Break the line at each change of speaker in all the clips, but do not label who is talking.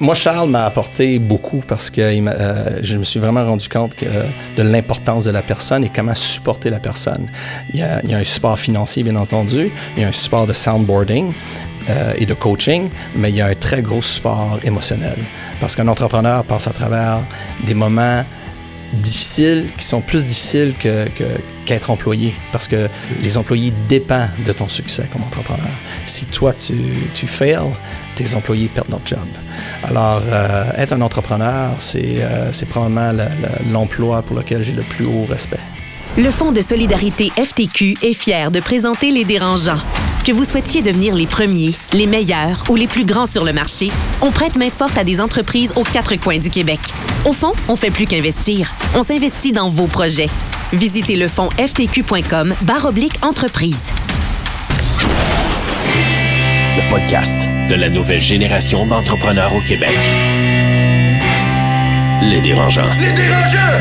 Moi, Charles m'a apporté beaucoup parce que je me suis vraiment rendu compte de l'importance de la personne et comment supporter la personne. Il y a un support financier, bien entendu. Il y a un support de soundboarding et de coaching, mais il y a un très gros support émotionnel. Parce qu'un entrepreneur passe à travers des moments difficiles qui sont plus difficiles qu'être employé. Parce que les employés dépendent de ton succès comme entrepreneur. Si toi, tu fails, tes employés perdent leur job. Alors, être un entrepreneur, c'est probablement l'emploi pour lequel j'ai le plus haut respect.
Le Fonds de solidarité FTQ est fier de présenter Les Dérangeants. Que vous souhaitiez devenir les premiers, les meilleurs ou les plus grands sur le marché, on prête main forte à des entreprises aux 4 coins du Québec. Au fond, on fait plus qu'investir. On s'investit dans vos projets. Visitez le fonds ftq.com/entreprise.
Le podcast de la nouvelle génération d'entrepreneurs au Québec. Les Dérangeants.
Les Dérangeants!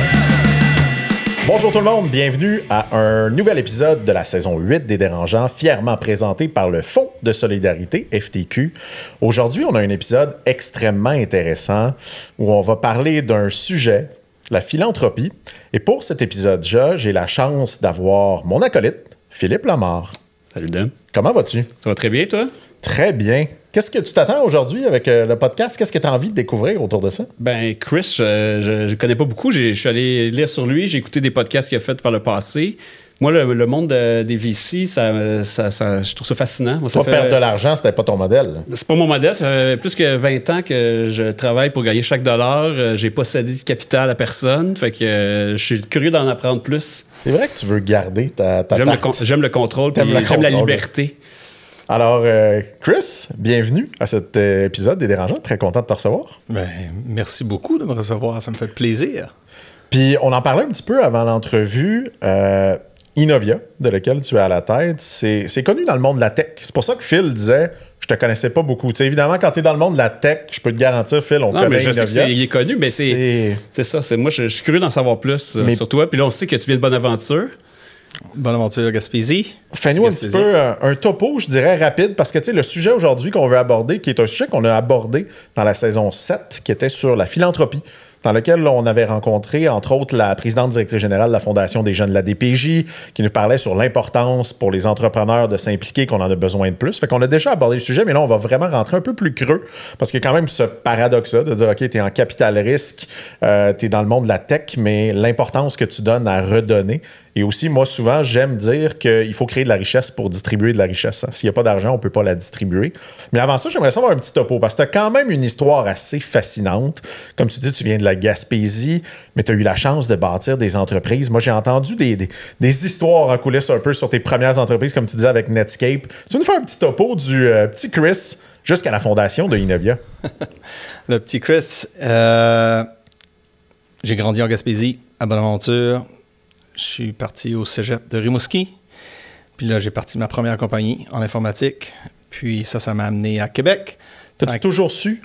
Bonjour tout le monde, bienvenue à un nouvel épisode de la saison 8 des Dérangeants, fièrement présenté par le Fonds de solidarité FTQ. Aujourd'hui, on a un épisode extrêmement intéressant où on va parler d'un sujet, la philanthropie. Et pour cet épisode-là, j'ai la chance d'avoir mon acolyte, Philippe Lamarre.
Salut, Dom.
Comment vas-tu?
Ça va très bien, toi?
Très bien. Qu'est-ce que tu t'attends aujourd'hui avec le podcast? Qu'est-ce que tu as envie de découvrir autour de ça?
Ben, Chris, je ne connais pas beaucoup. Je suis allé lire sur lui. J'ai écouté des podcasts qu'il a fait par le passé. Moi, le monde des VC, je trouve ça fascinant. Moi,
Toi, perdre de l'argent, c'était pas ton modèle.
C'est pas mon modèle. Ça fait plus que 20 ans que je travaille pour gagner chaque dollar. J'ai pas cédé de capital à personne. Fait que je suis curieux d'en apprendre plus.
C'est vrai que tu veux garder ta
J'aime le contrôle, puis j'aime la liberté.
Alors, Chris, bienvenue à cet épisode des Dérangeants. Très content de te recevoir.
Ben, merci beaucoup de me recevoir. Ça me fait plaisir.
Puis, on en parlait un petit peu avant l'entrevue. Innovia, de laquelle tu es à la tête, c'est connu dans le monde de la tech. C'est pour ça que Phil disait... Je te connaissais pas beaucoup. Tu sais, évidemment, quand tu es dans le monde de la tech, je peux te garantir, Phil, on connaît
mais je
Innovia.
sais qu'il est connu, mais c'est ça. Moi, je suis curieux d'en savoir plus sur toi. Puis là, on sait que tu viens de Bonaventure.
Bonaventure Gaspésie.
Fais-nous un petit peu un topo, je dirais, rapide, parce que tu sais, le sujet aujourd'hui qu'on veut aborder, qui est un sujet qu'on a abordé dans la saison 7, qui était sur la philanthropie, dans lequel on avait rencontré, entre autres, la présidente directrice générale de la Fondation des jeunes de la DPJ, qui nous parlait sur l'importance pour les entrepreneurs de s'impliquer, qu'on en a besoin de plus. Fait qu'on a déjà abordé le sujet, mais là, on va vraiment rentrer un peu plus creux, parce qu'il y a quand même ce paradoxe-là de dire, OK, tu es en capital risque, tu es dans le monde de la tech, mais l'importance que tu donnes à redonner. Et aussi, moi, souvent, j'aime dire qu'il faut créer de la richesse pour distribuer de la richesse. S'il n'y a pas d'argent, on ne peut pas la distribuer. Mais avant ça, j'aimerais savoir un petit topo, parce que tu as quand même une histoire assez fascinante. Comme tu dis, tu viens de la Gaspésie, mais tu as eu la chance de bâtir des entreprises. Moi, j'ai entendu des histoires en coulisses un peu sur tes premières entreprises, comme tu disais, avec Netscape. Tu veux nous faire un petit topo du petit Chris jusqu'à la fondation de Innovia?
Le petit Chris, j'ai grandi en Gaspésie, à Bonaventure. Je suis parti au cégep de Rimouski. Puis là, j'ai parti ma première compagnie en informatique. Puis ça m'a amené à Québec.
T'as-tu toujours su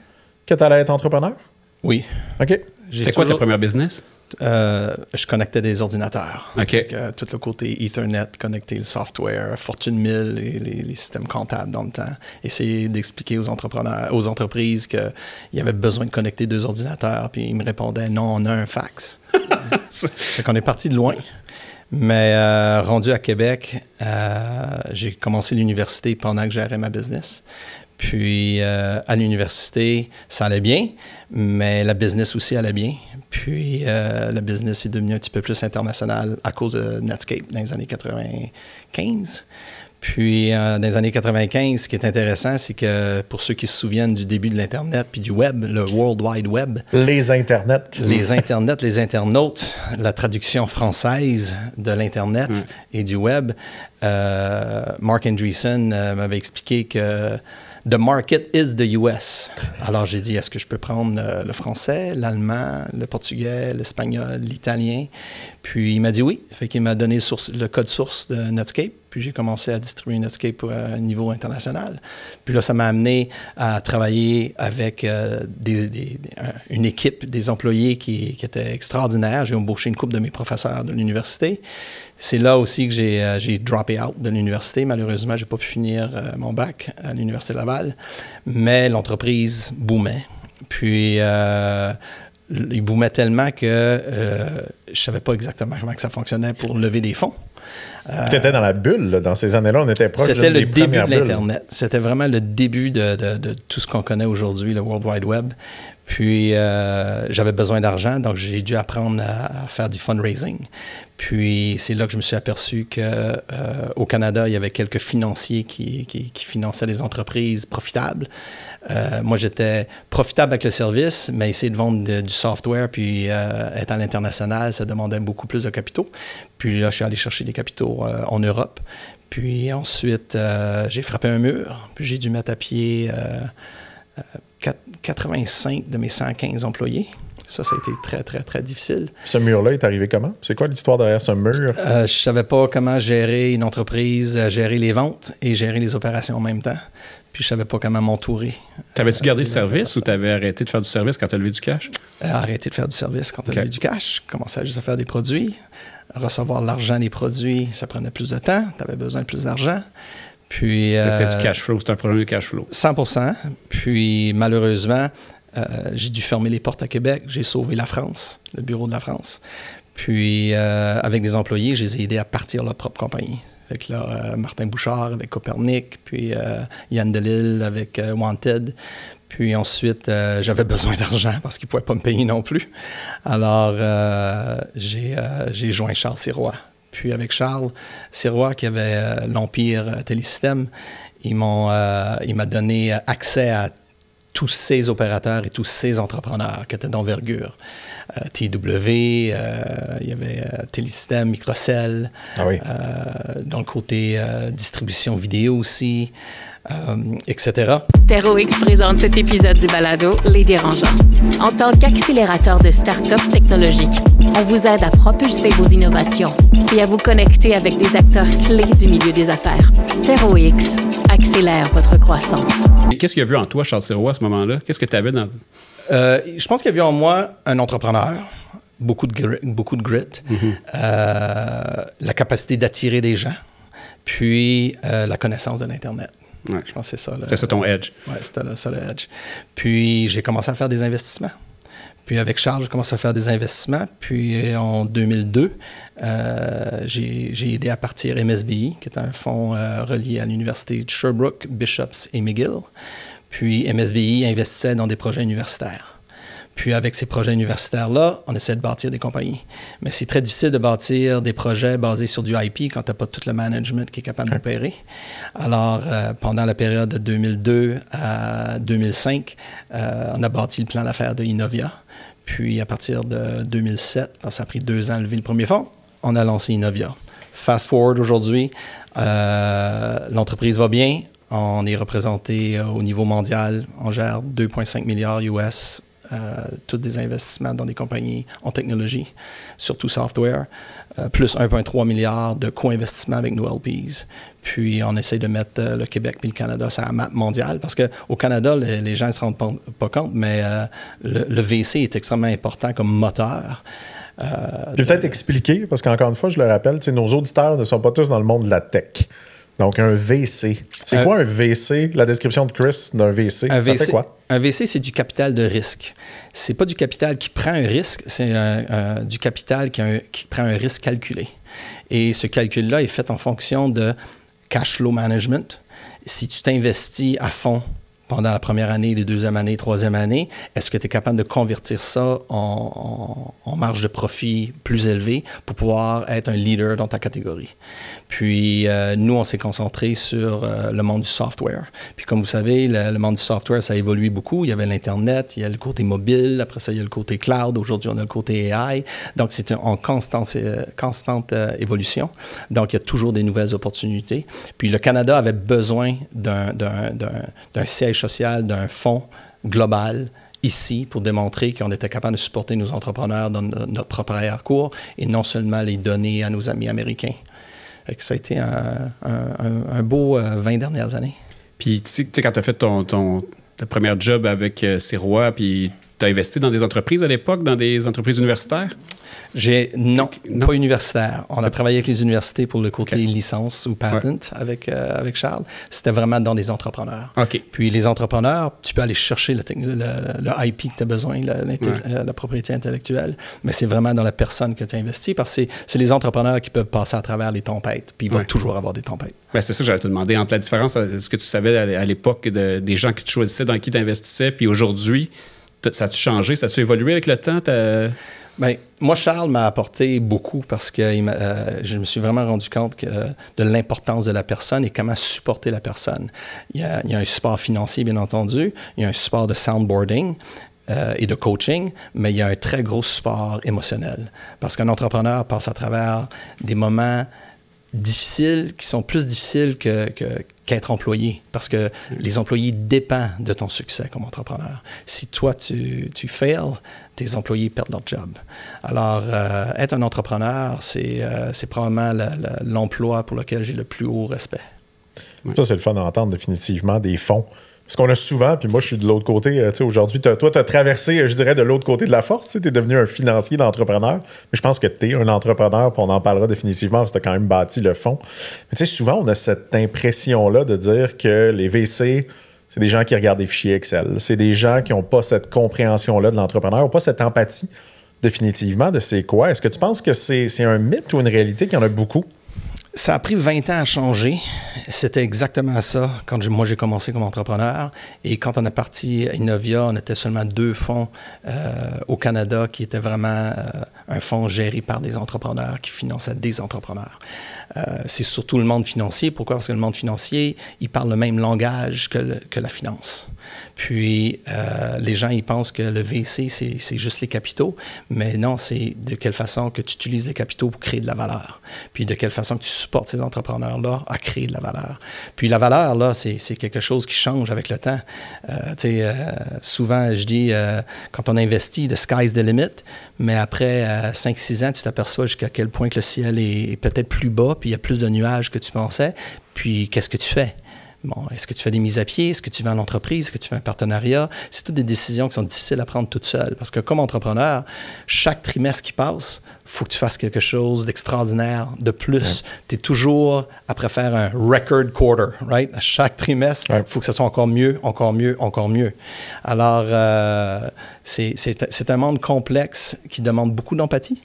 que tu allais être entrepreneur?
Oui.
OK.
C'était quoi ta première business?
Je connectais des ordinateurs.
OK.
Donc, tout le côté Ethernet, connecter le software, Fortune 1000 et les systèmes comptables dans le temps. Essayer d'expliquer aux entrepreneurs, aux entreprises qu'il y avait besoin de connecter 2 ordinateurs. Puis ils me répondaient, non, on a un fax. Fait qu'on est parti de loin. Mais rendu à Québec, j'ai commencé l'université pendant que gérais ma business. Puis, à l'université, ça allait bien, mais la business aussi allait bien. Puis, la business est devenue un petit peu plus internationale à cause de Netscape dans les années 95. Puis, dans les années 95, ce qui est intéressant, c'est que pour ceux qui se souviennent du début de l'Internet puis du Web, le World Wide Web.
Les Internets.
Les Internets, les internautes, la traduction française de l'Internet et du Web. Mark Andreessen m'avait expliqué que The market is the US. Alors, j'ai dit, est-ce que je peux prendre le français, l'allemand, le portugais, l'espagnol, l'italien? Puis, il m'a dit oui. Fait qu'il m'a donné le code source de Netscape. Puis, j'ai commencé à distribuer Netscape à un niveau international. Puis là, ça m'a amené à travailler avec une équipe, des employés qui étaient extraordinaires. J'ai embauché une couple de mes professeurs de l'université. C'est là aussi que j'ai droppé out de l'université. Malheureusement, je n'ai pas pu finir mon bac à l'Université Laval. Mais l'entreprise boomait. Puis, il boomait tellement que je ne savais pas exactement comment que ça fonctionnait pour lever des fonds.
Tu étais dans la bulle, là. Dans ces années-là, on était proche
C'était le
des
début de
premières bulles.
l'Internet. C'était vraiment le début de tout ce qu'on connaît aujourd'hui, le World Wide Web. Puis, j'avais besoin d'argent, donc j'ai dû apprendre à faire du fundraising. Puis, c'est là que je me suis aperçu qu'au Canada, il y avait quelques financiers qui finançaient des entreprises profitables. Moi, j'étais profitable avec le service, mais essayer de vendre du software puis être à l'international, ça demandait beaucoup plus de capitaux. Puis là, je suis allé chercher des capitaux en Europe. Puis ensuite, j'ai frappé un mur. Puis j'ai dû mettre à pied 85 de mes 115 employés. Ça a été très, très, très difficile.
Ce mur-là est arrivé comment? C'est quoi l'histoire derrière ce mur?
Je ne savais pas comment gérer une entreprise, gérer les ventes et gérer les opérations en même temps. Puis je ne savais pas comment m'entourer.
T'avais-tu gardé le service ou t'avais arrêté de faire du service quand tu as levé du cash?
Arrêté de faire du service quand tu as levé du cash. Commençais juste à faire des produits. Recevoir l'argent des produits, ça prenait plus de temps. Tu avais besoin de plus d'argent. Puis,
c'était du cash flow, c'était un problème de cash flow.
100%. Puis malheureusement, j'ai dû fermer les portes à Québec. J'ai sauvé la France, le bureau de la France. Puis avec des employés, je les ai aidés à partir leur propre compagnie. Avec là, Martin Bouchard avec Copernic, puis Yann Delisle avec Wanted. Puis ensuite, j'avais besoin d'argent parce qu'ils ne pouvaient pas me payer non plus. Alors, j'ai joint Charles Sirois. Puis avec Charles Sirois, qui avait l'Empire Télésystème, il m'a donné accès à tous ces opérateurs et tous ces entrepreneurs qui étaient d'envergure. TW, il y avait Télésystème, Microcell, dans le côté distribution vidéo aussi, etc.
TerraOX présente cet épisode du balado Les Dérangeants. En tant qu'accélérateur de start-up technologiques, on vous aide à propulser vos innovations et à vous connecter avec des acteurs clés du milieu des affaires. TerraOX accélère votre croissance.
Et qu'est-ce qu'il a vu en toi, Charles Sirois, à ce moment-là? Qu'est-ce que tu avais dans...
je pense qu'il a vu en moi un entrepreneur, beaucoup de grit, la capacité d'attirer des gens, puis la connaissance de l'Internet.
Ouais.
Je pense que c'est ça.
C'est ça ton edge.
Oui, c'était ça le edge. Puis j'ai commencé à faire des investissements. Puis avec Charles, j'ai commencé à faire des investissements. Puis en 2002, j'ai aidé à partir MSBI, qui est un fonds relié à l'Université de Sherbrooke, Bishops et McGill. Puis MSBI investissait dans des projets universitaires. Puis avec ces projets universitaires-là, on essaie de bâtir des compagnies. Mais c'est très difficile de bâtir des projets basés sur du IP quand tu n'as pas tout le management qui est capable d'opérer. Alors, pendant la période de 2002 à 2005, on a bâti le plan d'affaires de Innovia. Puis à partir de 2007, parce que ça a pris 2 ans à lever le premier fonds, on a lancé Innovia. Fast forward aujourd'hui, l'entreprise va bien. On est représenté au niveau mondial. On gère 2,5 milliards US. Tous des investissements dans des compagnies en technologie, surtout software, plus 1,3 milliard de co-investissements avec nos LPs. Puis on essaie de mettre le Québec et le Canada sur la map mondiale parce qu'au Canada, les gens ne se rendent pas compte, mais le VC est extrêmement important comme moteur.
Je vais peut-être expliquer, parce qu'encore une fois, je le rappelle, nos auditeurs ne sont pas tous dans le monde de la tech. Donc, un VC. C'est quoi un VC? La description de Chris d'un VC, ça fait quoi?
Un VC, c'est du capital de risque. C'est pas du capital qui prend un risque, c'est du capital qui prend un risque calculé. Et ce calcul-là est fait en fonction de cash flow management. Si tu t'investis à fond pendant la première année, les 2e année, 3e année, est-ce que tu es capable de convertir ça en marge de profit plus élevée pour pouvoir être un leader dans ta catégorie? Puis, nous, on s'est concentré sur le monde du software. Puis, comme vous savez, le monde du software, ça évolue beaucoup. Il y avait l'Internet, il y a le côté mobile, après ça, il y a le côté cloud. Aujourd'hui, on a le côté AI. Donc, c'est en constante évolution. Donc, il y a toujours des nouvelles opportunités. Puis, le Canada avait besoin d'un siège social, d'un fonds global ici pour démontrer qu'on était capable de supporter nos entrepreneurs dans notre propre arrière-cour et non seulement les donner à nos amis américains. Ça a été un beau 20 dernières années.
Puis, tu sais, quand tu as fait ta première job avec Sirois, puis as investi dans des entreprises à l'époque, dans des entreprises universitaires?
Non, pas universitaire. On a travaillé avec les universités pour le côté licence ou patent avec Charles. C'était vraiment dans des entrepreneurs. Puis les entrepreneurs, tu peux aller chercher le IP que tu as besoin, la propriété intellectuelle, mais c'est vraiment dans la personne que tu as investi parce que c'est les entrepreneurs qui peuvent passer à travers les tempêtes. Puis il va toujours avoir des tempêtes.
Ben, c'est ça que j'allais te demander. Entre la différence, ce que tu savais à l'époque des gens que tu choisissais, dans qui tu investissais, puis aujourd'hui, ça a-tu changé? Ça a-tu évolué avec le temps?
Bien, moi, Charles m'a apporté beaucoup parce que je me suis vraiment rendu compte de l'importance de la personne et comment supporter la personne. Il y a un support financier, bien entendu. Il y a un support de soundboarding et de coaching, mais il y a un très gros support émotionnel. Parce qu'un entrepreneur passe à travers des moments difficiles qui sont plus difficiles qu'être employé parce que les employés dépendent de ton succès comme entrepreneur. Si toi, tu fails, tes employés perdent leur job. Alors, être un entrepreneur, c'est probablement l'emploi pour lequel j'ai le plus haut respect.
Ça, c'est le fun d'entendre définitivement des fonds. Parce qu'on a souvent, puis moi, je suis de l'autre côté. Aujourd'hui, toi, tu as traversé, je dirais, de l'autre côté de la force. Tu es devenu un financier d'entrepreneur. Mais je pense que tu es un entrepreneur, puis on en parlera définitivement parce que tu as quand même bâti le fonds. Mais tu sais, souvent, on a cette impression-là de dire que les VC, c'est des gens qui regardent des fichiers Excel. C'est des gens qui n'ont pas cette compréhension-là de l'entrepreneur, ou pas cette empathie, définitivement, de c'est quoi. Est-ce que tu penses que c'est un mythe ou une réalité qu'il y en a beaucoup?
Ça a pris 20 ans à changer. C'était exactement ça quand moi j'ai commencé comme entrepreneur. Et quand on est parti à Innovia, on était seulement 2 fonds au Canada qui étaient vraiment un fonds géré par des entrepreneurs qui finançaient des entrepreneurs. C'est surtout le monde financier. Pourquoi? Parce que le monde financier, il parle le même langage que la finance. Puis, les gens, ils pensent que le VC, c'est juste les capitaux. Mais non, c'est de quelle façon que tu utilises les capitaux pour créer de la valeur. Puis, de quelle façon que tu supportes ces entrepreneurs-là à créer de la valeur. Puis, la valeur, là, c'est quelque chose qui change avec le temps. Souvent, je dis, quand on investit, the sky's the limit. Mais après 5-6 ans, tu t'aperçois jusqu'à quel point que le ciel est peut-être plus bas, puis il y a plus de nuages que tu pensais. Puis, qu'est-ce que tu fais? Bon, est-ce que tu fais des mises à pied? Est-ce que tu vas en entreprise? Est-ce que tu fais un partenariat? C'est toutes des décisions qui sont difficiles à prendre toutes seules. Parce que comme entrepreneur, chaque trimestre qui passe, il faut que tu fasses quelque chose d'extraordinaire, de plus. Tu es toujours après faire un record quarter, right? À chaque trimestre, il faut que ça soit encore mieux, encore mieux, encore mieux. Alors, c'est un monde complexe qui demande beaucoup d'empathie.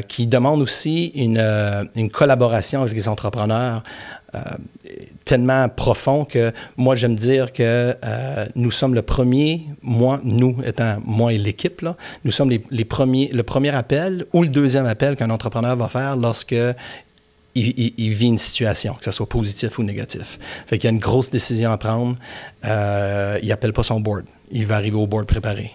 Qui demande aussi une collaboration avec les entrepreneurs tellement profond que moi, j'aime dire que nous sommes le premier, nous étant moi et l'équipe, là, nous sommes le premier appel ou le deuxième appel qu'un entrepreneur va faire lorsque il vit une situation, que ce soit positif ou négatif. Fait qu'il y a une grosse décision à prendre. Il n'appelle pas son board. Il va arriver au board préparé.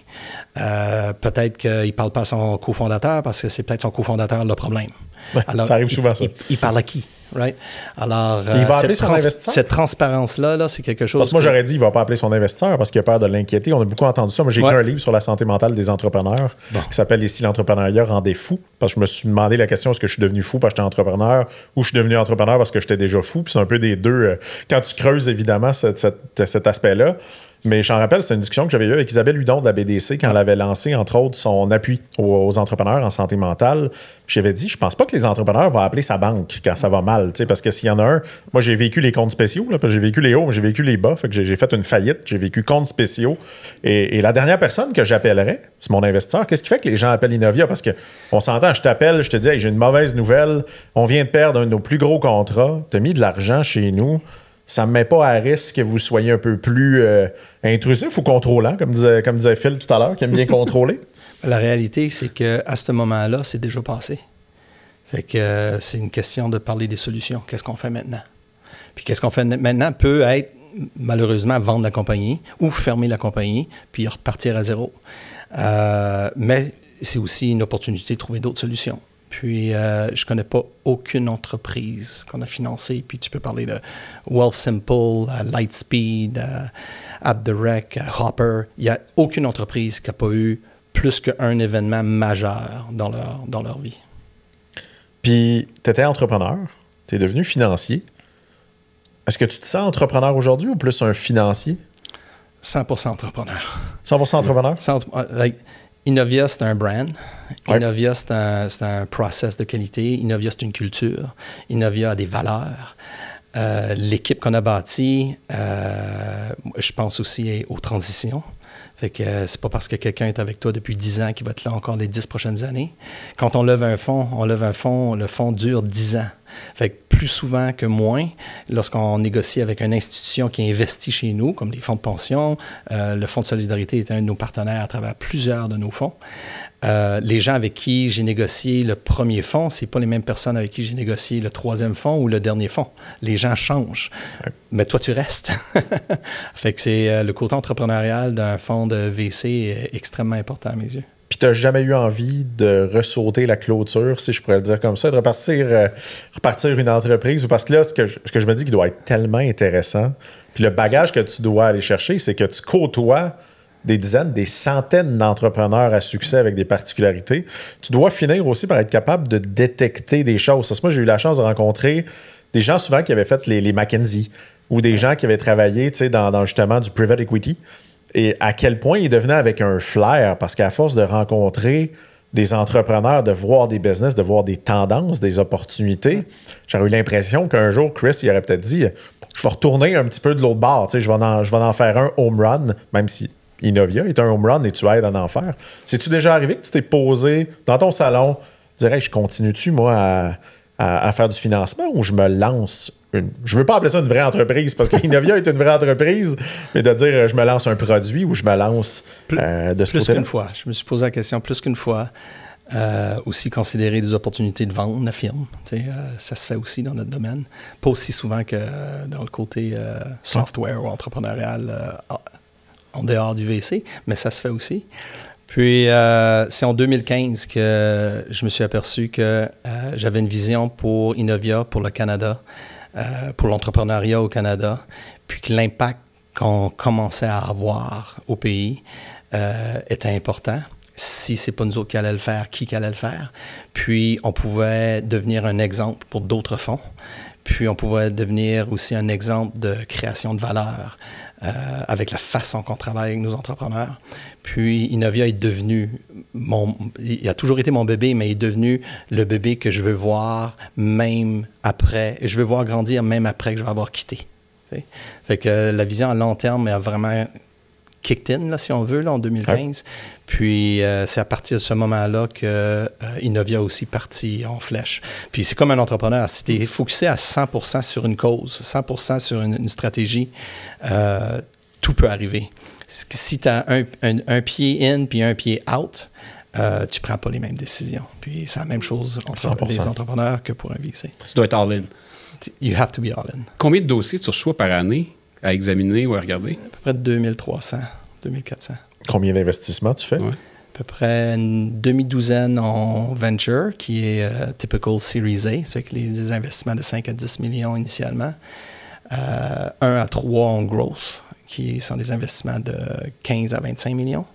Peut-être qu'il ne parle pas à son cofondateur parce que c'est peut-être son cofondateur le problème.
Ouais, alors, ça arrive souvent, ça.
Il parle à qui? Right? Alors,
il va appeler son investisseur?
Cette transparence-là, c'est quelque chose.
Parce que moi, j'aurais dit qu'il ne va pas appeler son investisseur parce qu'il a peur de l'inquiéter. On a beaucoup entendu ça. Moi, j'ai écrit un livre sur la santé mentale des entrepreneurs qui s'appelle « Et si l'entrepreneuriat rendait fou ?» Parce que je me suis demandé la question, est-ce que je suis devenu fou parce que j'étais entrepreneur ou je suis devenu entrepreneur parce que j'étais déjà fou? Puis c'est un peu des deux. Quand tu creuses, évidemment, cet aspect-là. Mais j'en rappelle, c'est une discussion que j'avais eue avec Isabelle Hudon de la BDC quand elle avait lancé, entre autres, son appui aux entrepreneurs en santé mentale. J'avais dit, je pense pas que les entrepreneurs vont appeler sa banque quand ça va mal, parce que s'il y en a un, moi j'ai vécu les comptes spéciaux, là, j'ai vécu les hauts, mais j'ai vécu les bas, fait que j'ai fait une faillite, j'ai vécu comptes spéciaux. Et la dernière personne que j'appellerais, c'est mon investisseur. Qu'est-ce qui fait que les gens appellent Innovia? Parce qu'on s'entend, je t'appelle, je te dis, hey, j'ai une mauvaise nouvelle, on vient de perdre un de nos plus gros contrats, tu as mis de l'argent chez nous. Ça ne me met pas à risque que vous soyez un peu plus intrusif ou contrôlant, comme disait Phil tout à l'heure, qui aime bien contrôler?
La réalité, c'est qu'à ce moment-là, c'est déjà passé. Fait que c'est une question de parler des solutions. Qu'est-ce qu'on fait maintenant? Puis qu'est-ce qu'on fait maintenant peut être, malheureusement, vendre la compagnie ou fermer la compagnie, puis repartir à zéro. Mais c'est aussi une opportunité de trouver d'autres solutions. Puis, je ne connais pas aucune entreprise qu'on a financée. Puis, tu peux parler de Wealthsimple, Lightspeed, AppDirect, Hopper. Il n'y a aucune entreprise qui n'a pas eu plus qu'un événement majeur dans leur vie.
Puis, tu étais entrepreneur, tu es devenu financier. Est-ce que tu te sens entrepreneur aujourd'hui ou plus un financier?
100% entrepreneur.
100% entrepreneur?
Innovia, c'est un brand.
Ouais.
Innovia, c'est un process de qualité. Innovia, c'est une culture. Innovia a des valeurs. L'équipe qu'on a bâtie, je pense aussi aux transitions. Fait que c'est pas parce que quelqu'un est avec toi depuis 10 ans qu'il va être là encore les 10 prochaines années. Quand on lève un fonds, le fonds dure 10 ans. Fait que plus souvent que moins, lorsqu'on négocie avec une institution qui investit chez nous, comme les fonds de pension, le Fonds de solidarité est un de nos partenaires à travers plusieurs de nos fonds. Les gens avec qui j'ai négocié le premier fonds, c'est pas les mêmes personnes avec qui j'ai négocié le troisième fonds ou le dernier fonds. Les gens changent. Ouais. Mais toi, tu restes. Fait que c'est le côté entrepreneurial d'un fonds de VC est extrêmement important à mes yeux.
Puis tu n'as jamais eu envie de ressauter la clôture, si je pourrais le dire comme ça, de repartir une entreprise? Parce que là, ce que je me dis qui doit être tellement intéressant, puis le bagage que tu dois aller chercher, c'est que tu côtoies des dizaines, des centaines d'entrepreneurs à succès avec des particularités. Tu dois finir aussi par être capable de détecter des choses. Parce que moi, j'ai eu la chance de rencontrer des gens souvent qui avaient fait les McKinsey ou des gens qui avaient travaillé dans justement du private equity. Et à quel point ils devenaient avec un flair, parce qu'à force de rencontrer des entrepreneurs, de voir des business, de voir des tendances, des opportunités, j'aurais eu l'impression qu'un jour, Chris, il aurait peut-être dit « Je vais retourner un petit peu de l'autre bord, je vais en faire un home run, même si Innovia est un home run et tu aides à en faire. » C'est-tu déjà arrivé que tu t'es posé dans ton salon, tu dirais, je continue-tu, moi, à faire du financement ou je me lance je veux pas appeler ça une vraie entreprise parce qu'Innovia est une vraie entreprise, mais de dire je me lance un produit ou je me lance de ce côté-là.
Plus qu'une fois. Je me suis posé la question plus qu'une fois. Aussi considérer des opportunités de vendre la firme. Ça se fait aussi dans notre domaine. Pas aussi souvent que dans le côté software ou entrepreneurial en dehors du VC, mais ça se fait aussi. Puis, c'est en 2015 que je me suis aperçu que j'avais une vision pour Innovia, pour le Canada, pour l'entrepreneuriat au Canada, puis que l'impact qu'on commençait à avoir au pays était important. Si ce n'est pas nous autres qui allons le faire, qui allait le faire? Puis, on pouvait devenir un exemple pour d'autres fonds. Puis, on pouvait devenir aussi un exemple de création de valeur avec la façon qu'on travaille avec nos entrepreneurs. Puis, Innovia est devenu il a toujours été mon bébé, mais il est devenu le bébé que je veux voir même après. Je veux voir grandir même après que je vais avoir quitté. T'sais? Fait que la vision à long terme a vraiment kicked in, là, si on veut, là, en 2015. Ouais. Puis, c'est à partir de ce moment-là que Innovia a aussi parti en flèche. Puis, c'est comme un entrepreneur. Si tu es focusé à 100% sur une cause, 100% sur une stratégie, tout peut arriver. Si tu as un pied in puis un pied out, tu ne prends pas les mêmes décisions. Puis, c'est la même chose entre les entrepreneurs que pour un VC.
Tu dois être all-in.
You have to be all-in.
Combien de dossiers tu reçois par année à examiner ou à regarder?
À peu près 2300, 2400.
Combien d'investissements tu fais? Ouais.
À peu près une demi-douzaine en venture, qui est typical Series A, c'est des investissements de 5 à 10 millions initialement. 1 à 3 en growth, qui sont des investissements de 15 à 25 millions.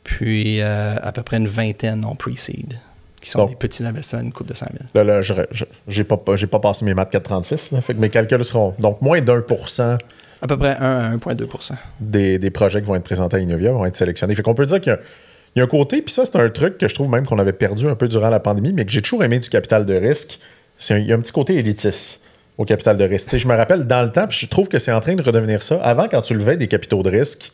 Puis à peu près une vingtaine en pre-seed, qui sont des petits investissements d'une coupe de 100 000.
Là, j'ai pas passé mes maths 436, là, fait que mes calculs seront donc moins d'1%.
À peu près 1 à 1,2%.
Des projets qui vont être présentés à Innovia vont être sélectionnés. Fait qu'on peut dire qu'il y a un côté, puis ça, c'est un truc que je trouve même qu'on avait perdu un peu durant la pandémie, mais que j'ai toujours aimé du capital de risque. Il y a un petit côté élitiste au capital de risque. T'sais, je me rappelle dans le temps, puis je trouve que c'est en train de redevenir ça. Avant, quand tu levais des capitaux de risque,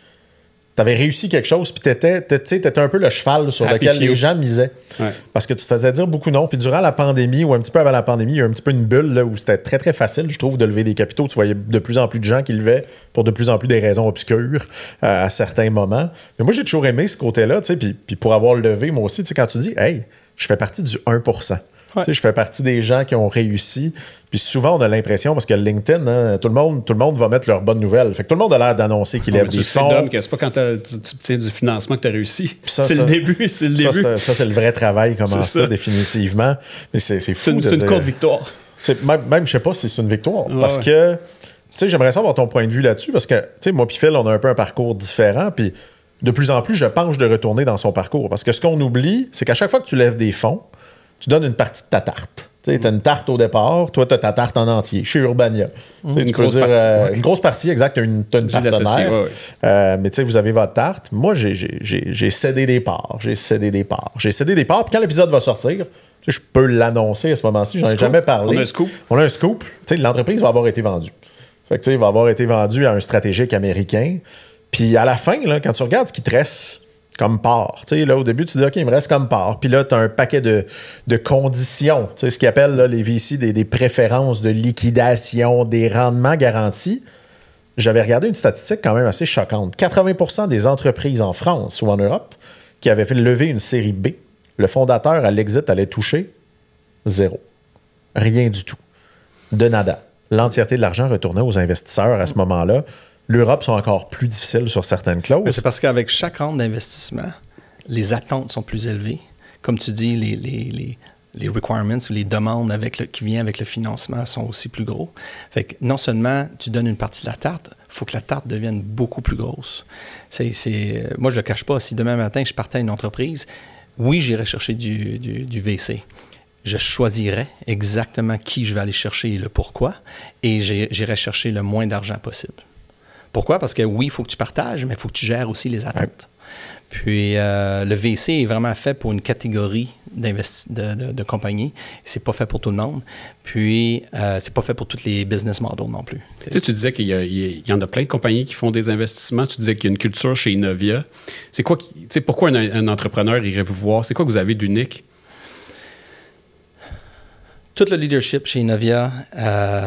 tu avais réussi quelque chose, puis tu étais un peu le cheval sur lequel les gens misaient. Ouais. Parce que tu te faisais dire beaucoup non. Puis durant la pandémie, ou un petit peu avant la pandémie, il y a un petit peu une bulle là, où c'était très, très facile, je trouve, de lever des capitaux. Tu voyais de plus en plus de gens qui levaient pour de plus en plus des raisons obscures à certains moments. Mais moi, j'ai toujours aimé ce côté-là, puis pour avoir levé, moi aussi, quand tu dis « Hey, je fais partie du 1%. » Ouais. Je fais partie des gens qui ont réussi. Puis souvent, on a l'impression, parce que LinkedIn, hein, tout le monde va mettre leurs bonnes nouvelles. Fait que tout le monde a l'air d'annoncer qu'il lève des fonds.
C'est pas quand tu obtiens du financement que tu as réussi. C'est le début. C'est le début.
Ça, c'est le vrai travail, comment ça, définitivement. Mais c'est fou.
C'est une courte victoire.
Même, je sais pas si c'est une victoire. Ouais, parce que, j'aimerais savoir ton point de vue là-dessus. Parce que, moi puis Phil, on a un peu un parcours différent. Puis de plus en plus, je penche de retourner dans son parcours. Parce que ce qu'on oublie, c'est qu'à chaque fois que tu lèves des fonds, tu donnes une partie de ta tarte. Tu as une tarte au départ, toi, tu as ta tarte en entier chez Urbania.
Une grosse partie.
Une grosse partie, exact. Tu as une partenaire. Mais tu sais, vous avez votre tarte. Moi, j'ai cédé des parts. J'ai cédé des parts. Puis quand l'épisode va sortir, je peux l'annoncer à ce moment-ci. J'en ai jamais parlé. On a un scoop. Tu sais, l'entreprise va avoir été vendue. Fait que, tu sais, il va avoir été vendu à un stratégique américain. Puis à la fin, là, quand tu regardes ce qui te reste comme part, tu sais, là, au début, tu dis, OK, il me reste comme part. Puis là, tu as un paquet de conditions. Tu sais, ce qu'ils appellent là, les VC des préférences de liquidation, des rendements garantis. J'avais regardé une statistique quand même assez choquante. 80% des entreprises en France ou en Europe qui avaient fait lever une série B, le fondateur à l'exit allait toucher 0. Rien du tout. De nada. L'entièreté de l'argent retournait aux investisseurs à ce moment-là. L'Europe sont encore plus difficiles sur certaines clauses.
Mais c'est parce qu'avec chaque ronde d'investissement, les attentes sont plus élevées. Comme tu dis, les requirements ou les demandes qui viennent avec le financement sont aussi plus gros. Fait que non seulement tu donnes une partie de la tarte, il faut que la tarte devienne beaucoup plus grosse. Moi, je ne le cache pas. Si demain matin, je partais à une entreprise, oui, j'irais chercher du VC. Je choisirais exactement qui je vais aller chercher et le pourquoi, et j'irais chercher le moins d'argent possible. Pourquoi? Parce que oui, il faut que tu partages, mais il faut que tu gères aussi les attentes. Puis le VC est vraiment fait pour une catégorie de compagnies. C'est pas fait pour tout le monde. Puis c'est pas fait pour tous les business models non plus.
Tu disais qu'il y en a plein de compagnies qui font des investissements. Tu disais qu'il y a une culture chez Inovia. C'est quoi pourquoi un entrepreneur irait vous voir? C'est quoi que vous avez d'unique?
Tout le leadership chez Inovia,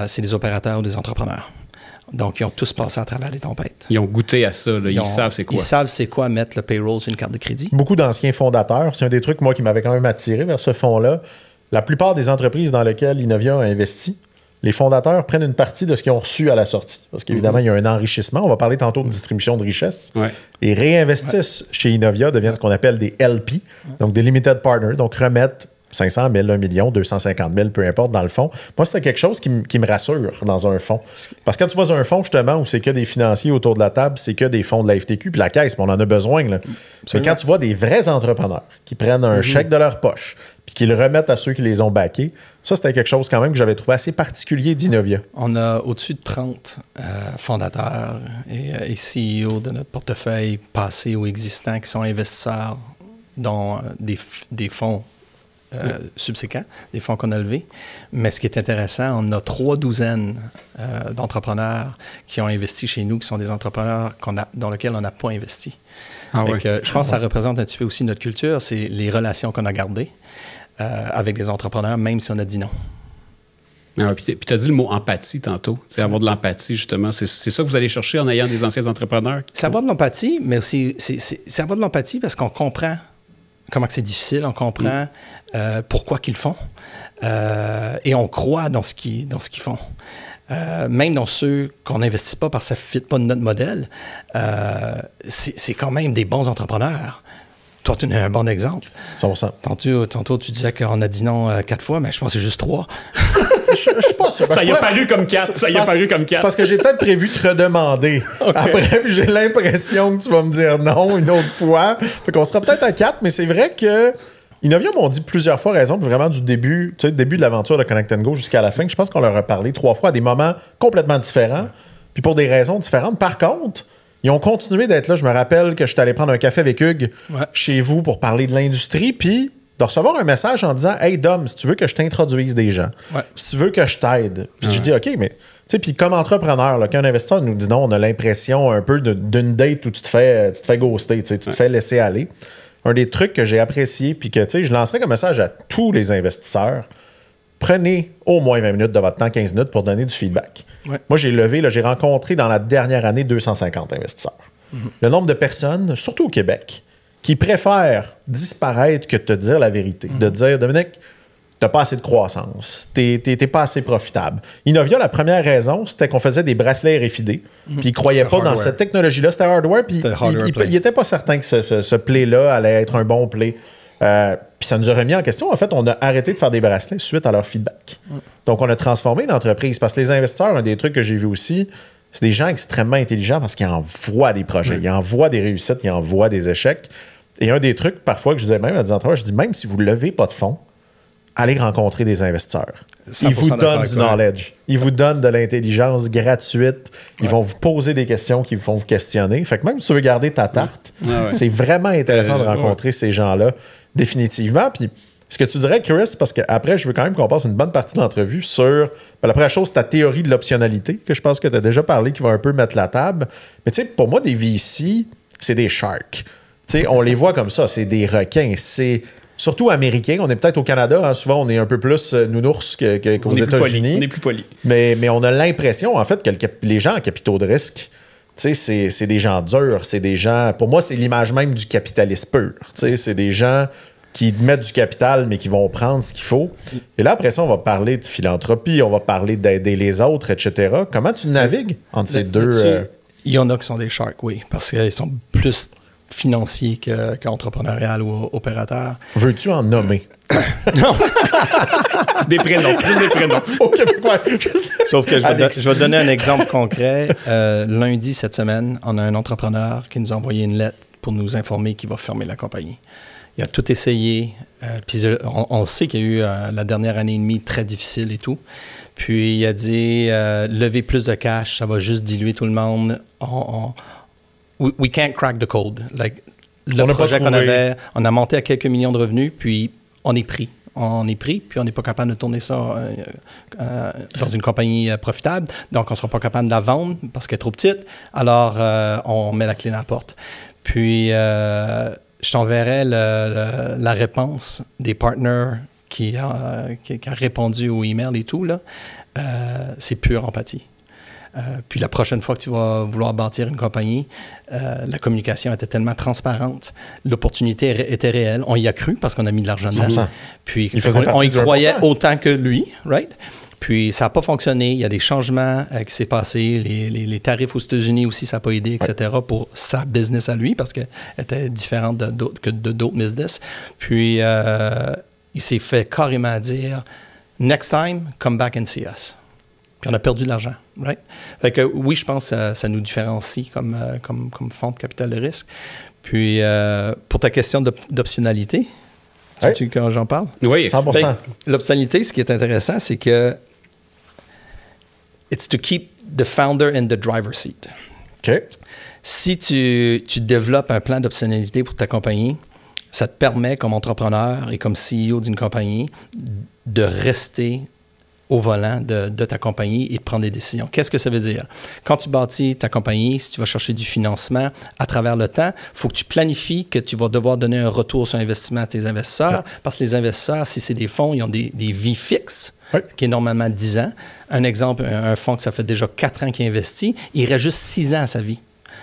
c'est des opérateurs ou des entrepreneurs. Donc, ils ont tous passé à travers les tempêtes.
Ils ont goûté à ça. Là. Ils savent c'est quoi.
Ils savent c'est quoi mettre le payroll sur une carte de crédit.
Beaucoup d'anciens fondateurs. C'est un des trucs, moi, qui m'avait quand même attiré vers ce fonds-là. La plupart des entreprises dans lesquelles Inovia a investi, les fondateurs prennent une partie de ce qu'ils ont reçu à la sortie. Parce qu'évidemment, il y a un enrichissement. On va parler tantôt de distribution de richesse.
Ouais.
Et réinvestissent chez Inovia, deviennent ce qu'on appelle des LP, donc des Limited Partners, donc remettent 500 000, 1 million, 250 000, peu importe, dans le fond. Moi, c'était quelque chose qui me rassure dans un fonds. Parce que quand tu vas dans un fonds, justement, où c'est que des financiers autour de la table, c'est que des fonds de la FTQ, puis la caisse, on en a besoin. Là. Mais quand tu vois des vrais entrepreneurs qui prennent un chèque de leur poche, puis qui le remettent à ceux qui les ont backés, ça, c'était quelque chose quand même que j'avais trouvé assez particulier d'Inovia.
On a au-dessus de 30 fondateurs et CEO de notre portefeuille passés ou existants qui sont investisseurs dans des fonds subséquents, des fonds qu'on a levés. Mais ce qui est intéressant, on a 3 douzaines d'entrepreneurs qui ont investi chez nous, qui sont des entrepreneurs dans lesquels on n'a pas investi. Je pense que ça représente un petit peu aussi notre culture, c'est les relations qu'on a gardées avec des entrepreneurs, même si on a dit non.
Puis tu as dit le mot empathie tantôt. C'est avoir de l'empathie, justement. C'est ça que vous allez chercher en ayant des anciens entrepreneurs?
C'est avoir de l'empathie, mais aussi c'est avoir de l'empathie parce qu'on comprend comment que c'est difficile, on comprend pourquoi qu'ils le font et on croit dans ce qu'ils font. Même dans ceux qu'on n'investit pas parce que ça ne fit pas de notre modèle, c'est quand même des bons entrepreneurs. Toi, tu es un bon exemple.
100%.
Tantôt, tu disais qu'on a dit non 4 fois, mais je pense que c'est juste 3.
Je suis pas sûr.
Ça y a paru comme 4.
C'est parce que j'ai peut-être prévu de te redemander. Okay. Après, puis j'ai l'impression que tu vas me dire non une autre fois. Fait qu'on sera peut-être à 4, mais c'est vrai que Inovia m'ont dit plusieurs fois raison, puis vraiment du début, tu sais, début de l'aventure de Connect & Go jusqu'à la fin, je pense qu'on leur a parlé 3 fois à des moments complètement différents, puis pour des raisons différentes. Par contre, ils ont continué d'être là. Je me rappelle que je suis allé prendre un café avec Hugues chez vous pour parler de l'industrie, puis de recevoir un message en disant « Hey Dom, si tu veux que je t'introduise des gens, si tu veux que je t'aide. » Puis je dis « OK, mais... » Tu sais, puis comme entrepreneur, là, quand un investisseur nous dit non, on a l'impression un peu d'une date où tu te fais ghoster, tu te fais laisser aller. Un des trucs que j'ai apprécié, puis que je lancerais comme message à tous les investisseurs, prenez au moins 20 minutes de votre temps, 15 minutes pour donner du feedback. Moi, j'ai rencontré dans la dernière année 250 investisseurs. Le nombre de personnes, surtout au Québec, qui préfèrent disparaître que de te dire la vérité. De dire, Dominique, t'as pas assez de croissance, t'es pas assez profitable. Inovia, la première raison, c'était qu'on faisait des bracelets RFID, puis ils croyaient pas dans cette technologie-là. C'était hardware, puis ils n'étaient pas certains que ce play-là allait être un bon play. Puis ça nous a remis en question. En fait, on a arrêté de faire des bracelets suite à leur feedback. Donc, on a transformé l'entreprise. Parce que les investisseurs, un des trucs que j'ai vu aussi, c'est des gens extrêmement intelligents parce qu'ils envoient des projets, ils envoient des réussites, ils envoient des échecs. Et un des trucs, parfois, que je disais même à des entrepreneurs, je dis, même si vous ne levez pas de fonds, allez rencontrer des investisseurs.
100%
Ils vous
d'accord
donnent
avec
du
toi.
knowledge. Ils vous donnent de l'intelligence gratuite. Ils vont vous poser des questions qui vont vous questionner. Fait que même si tu veux garder ta tarte, c'est vraiment intéressant de rencontrer ces gens-là, définitivement. Puis ce que tu dirais, Chris, parce qu'après, je veux quand même qu'on passe une bonne partie de l'entrevue sur... la première chose, c'est ta théorie de l'optionnalité, que je pense que tu as déjà parlé, qui va un peu mettre la table. Mais tu sais, pour moi, des VC, c'est des sharks. Tu sais, on les voit comme ça, c'est des requins. C'est... Surtout américains. On est peut-être au Canada, hein, souvent on est un peu plus nounours qu'aux États-Unis.
On est plus poli.
Mais on a l'impression, en fait, que les gens en capitaux de risque, c'est des gens durs, c'est des gens... Pour moi, c'est l'image même du capitalisme pur. C'est des gens qui mettent du capital, mais qui vont prendre ce qu'il faut. Et là, après ça, on va parler de philanthropie, on va parler d'aider les autres, etc. Comment tu navigues entre ces deux...
Il y en a qui sont des sharks, oui, parce qu'ils sont plus financiers qu'entrepreneurial ou opérateurs.
Veux-tu en nommer?
Non.
Des prénoms, juste des prénoms.
Au Québec, ouais.
Sauf que je vais te donner un exemple concret. Lundi, cette semaine, on a un entrepreneur qui nous a envoyé une lettre pour nous informer qu'il va fermer la compagnie. Il a tout essayé. Puis on sait qu'il y a eu la dernière année et demie très difficile et tout. Puis il a dit, lever plus de cash, ça va juste diluer tout le monde. We can't crack the code. Like, le projet qu'on avait, on a monté à quelques millions de revenus, puis on est pris. Puis on n'est pas capable de tourner ça dans une compagnie profitable. Donc, on ne sera pas capable de la vendre parce qu'elle est trop petite. Alors, on met la clé dans la porte. Puis, je t'enverrai la réponse des partners qui a répondu au email et tout. Là. C'est pure empathie. Puis la prochaine fois que tu vas vouloir bâtir une compagnie, la communication était tellement transparente, l'opportunité était réelle. On y a cru parce qu'on a mis de l'argent dedans. Puis on y croyait autant que lui, right? Puis ça n'a pas fonctionné. Il y a des changements qui s'est passé. Les tarifs aux États-Unis aussi, ça n'a pas aidé, etc. pour sa business à lui parce qu'elle était différente que d'autres business. Puis il s'est fait carrément dire « Next time, come back and see us ». Puis on a perdu de l'argent, right? Fait que oui, je pense que ça nous différencie comme fonds de capital de risque. Puis pour ta question d'optionnalité, sais-tu quand j'en parle?
Oui,
100%.
Ben, l'optionnalité, ce qui est intéressant, c'est que it's to keep the founder in the driver's seat.
OK.
Si tu développes un plan d'optionnalité pour ta compagnie, ça te permet, comme entrepreneur et comme CEO d'une compagnie, de rester au volant de ta compagnie et de prendre des décisions. Qu'est-ce que ça veut dire? Quand tu bâtis ta compagnie, si tu vas chercher du financement à travers le temps, il faut que tu planifies que tu vas devoir donner un retour sur investissement à tes investisseurs, parce que les investisseurs, si c'est des fonds, ils ont des vies fixes, qui est normalement 10 ans. Un exemple, un fonds que ça fait déjà 4 ans qu'il investit, il reste juste 6 ans à sa vie.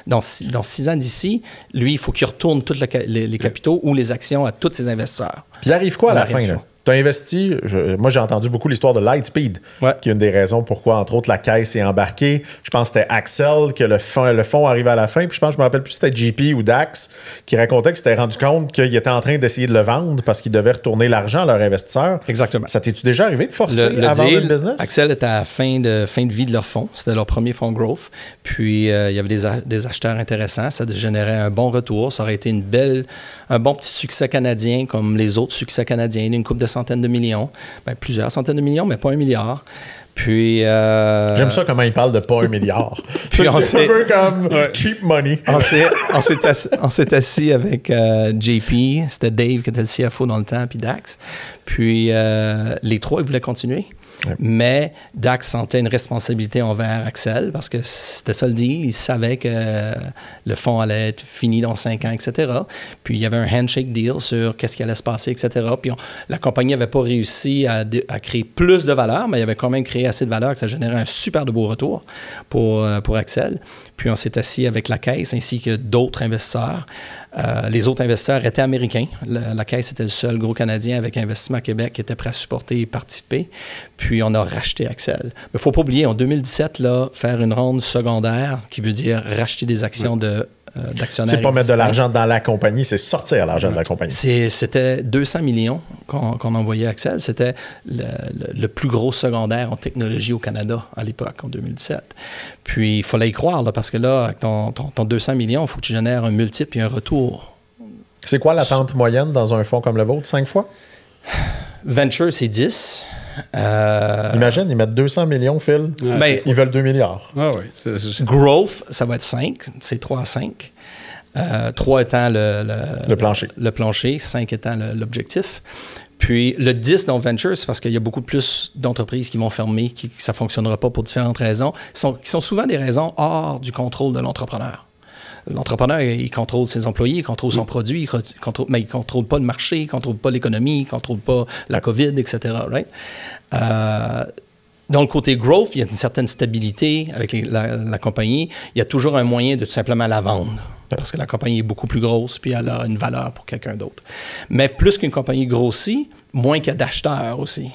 Dans 6 ans d'ici, lui, il faut qu'il retourne tous les capitaux ou les actions à tous ses investisseurs.
Puis il arrive quoi à la fin, là? Tu as investi, moi j'ai entendu beaucoup l'histoire de Lightspeed, qui est une des raisons pourquoi, entre autres, la caisse est embarquée. Je pense que c'était Axel, que le fonds arrive à la fin. Puis je pense, je me rappelle plus si c'était JP ou Dax, qui racontait qu'ils s'étaient rendu compte qu'ils étaient en train d'essayer de le vendre parce qu'ils devaient retourner l'argent à leurs investisseurs.
Exactement.
Ça t'es-tu déjà arrivé de forcer à vendre le business?
Axel était à la fin de vie de leur fonds. C'était leur premier fonds growth. Puis il y avait des acheteurs intéressants. Ça générait un bon retour. Ça aurait été un bon petit succès canadien comme les autres succès canadiens, une couple de centaines de millions. Bien, plusieurs centaines de millions, mais pas 1 milliard. Puis...
J'aime ça comment il parle de pas 1 milliard.
Puis
c'est un peu comme cheap money.
On s'est assis avec JP, c'était Dave qui était le CFO dans le temps, puis Dax. Puis les trois, ils voulaient continuer. Ouais. Mais Dax sentait une responsabilité envers Axel parce que c'était ça le deal. Il savait que le fonds allait être fini dans 5 ans, etc. Puis il y avait un handshake deal sur qu'est-ce qui allait se passer, etc. Puis la compagnie n'avait pas réussi à créer plus de valeur, mais il avait quand même créé assez de valeur que ça générait un super de beau retour pour Axel. Puis on s'est assis avec la caisse ainsi que d'autres investisseurs. Les autres investisseurs étaient américains. La Caisse était le seul gros Canadien avec Investissement Québec qui était prêt à supporter et participer. Puis, on a racheté Axel. Mais il ne faut pas oublier, en 2017, là, faire une ronde secondaire, qui veut dire racheter des actions d'actionnaires.
C'est pas mettre de l'argent dans la compagnie, c'est sortir l'argent de la compagnie.
C'était 200 millions qu'on envoyait à Axel. C'était le plus gros secondaire en technologie au Canada à l'époque, en 2017. Puis, il fallait y croire, là, parce que là, avec ton 200 millions, il faut que tu génères un multiple et un retour.
C'est quoi l'attente moyenne dans un fonds comme le vôtre? 5 fois?
Venture, c'est 10.
Imagine, ils mettent 200 millions, Phil.
Ben,
Ils veulent 2 milliards.
Ah oui.
Growth, ça va être 5. C'est 3 à 5. 3 étant le
plancher.
Le plancher, 5 étant l'objectif. Puis le 10 dans Venture, c'est parce qu'il y a beaucoup plus d'entreprises qui vont fermer, que ça ne fonctionnera pas pour différentes raisons, qui sont souvent des raisons hors du contrôle de l'entrepreneur. L'entrepreneur, il contrôle ses employés, il contrôle son produit, mais il ne contrôle pas le marché, il ne contrôle pas l'économie, il ne contrôle pas la COVID, etc. Right? Dans le côté growth, il y a une certaine stabilité avec la compagnie. Il y a toujours un moyen de tout simplement la vendre. Parce que la compagnie est beaucoup plus grosse, puis elle a une valeur pour quelqu'un d'autre. Mais plus qu'une compagnie grossit, moins qu'il y a d'acheteurs aussi.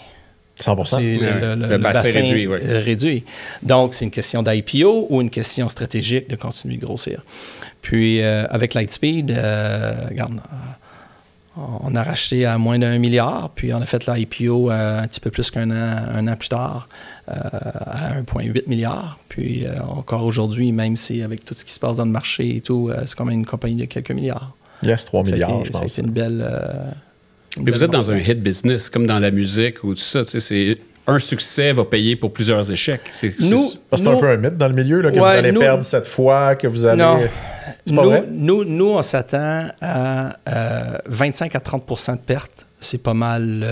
100%.
Le bassin réduit, oui.
Réduit. Donc, c'est une question d'IPO ou une question stratégique de continuer de grossir. Puis, avec Lightspeed, regarde, on a racheté à moins d'1 milliard, puis on a fait l'IPO un petit peu plus un an plus tard, à 1,8 milliard. Puis encore aujourd'hui, même si avec tout ce qui se passe dans le marché et tout, c'est quand même une compagnie de quelques milliards.
Yes, 3 milliards, je pense.
C'est une belle...
Mais vous êtes dans un hit business, comme dans la musique ou tout ça. C'est un succès va payer pour plusieurs échecs. C'est
un peu un mythe dans le milieu, là, que vous allez perdre cette fois, que vous allez...
Non.
C'est pas vrai?
Nous, on s'attend à 25 à 30% de pertes. C'est pas mal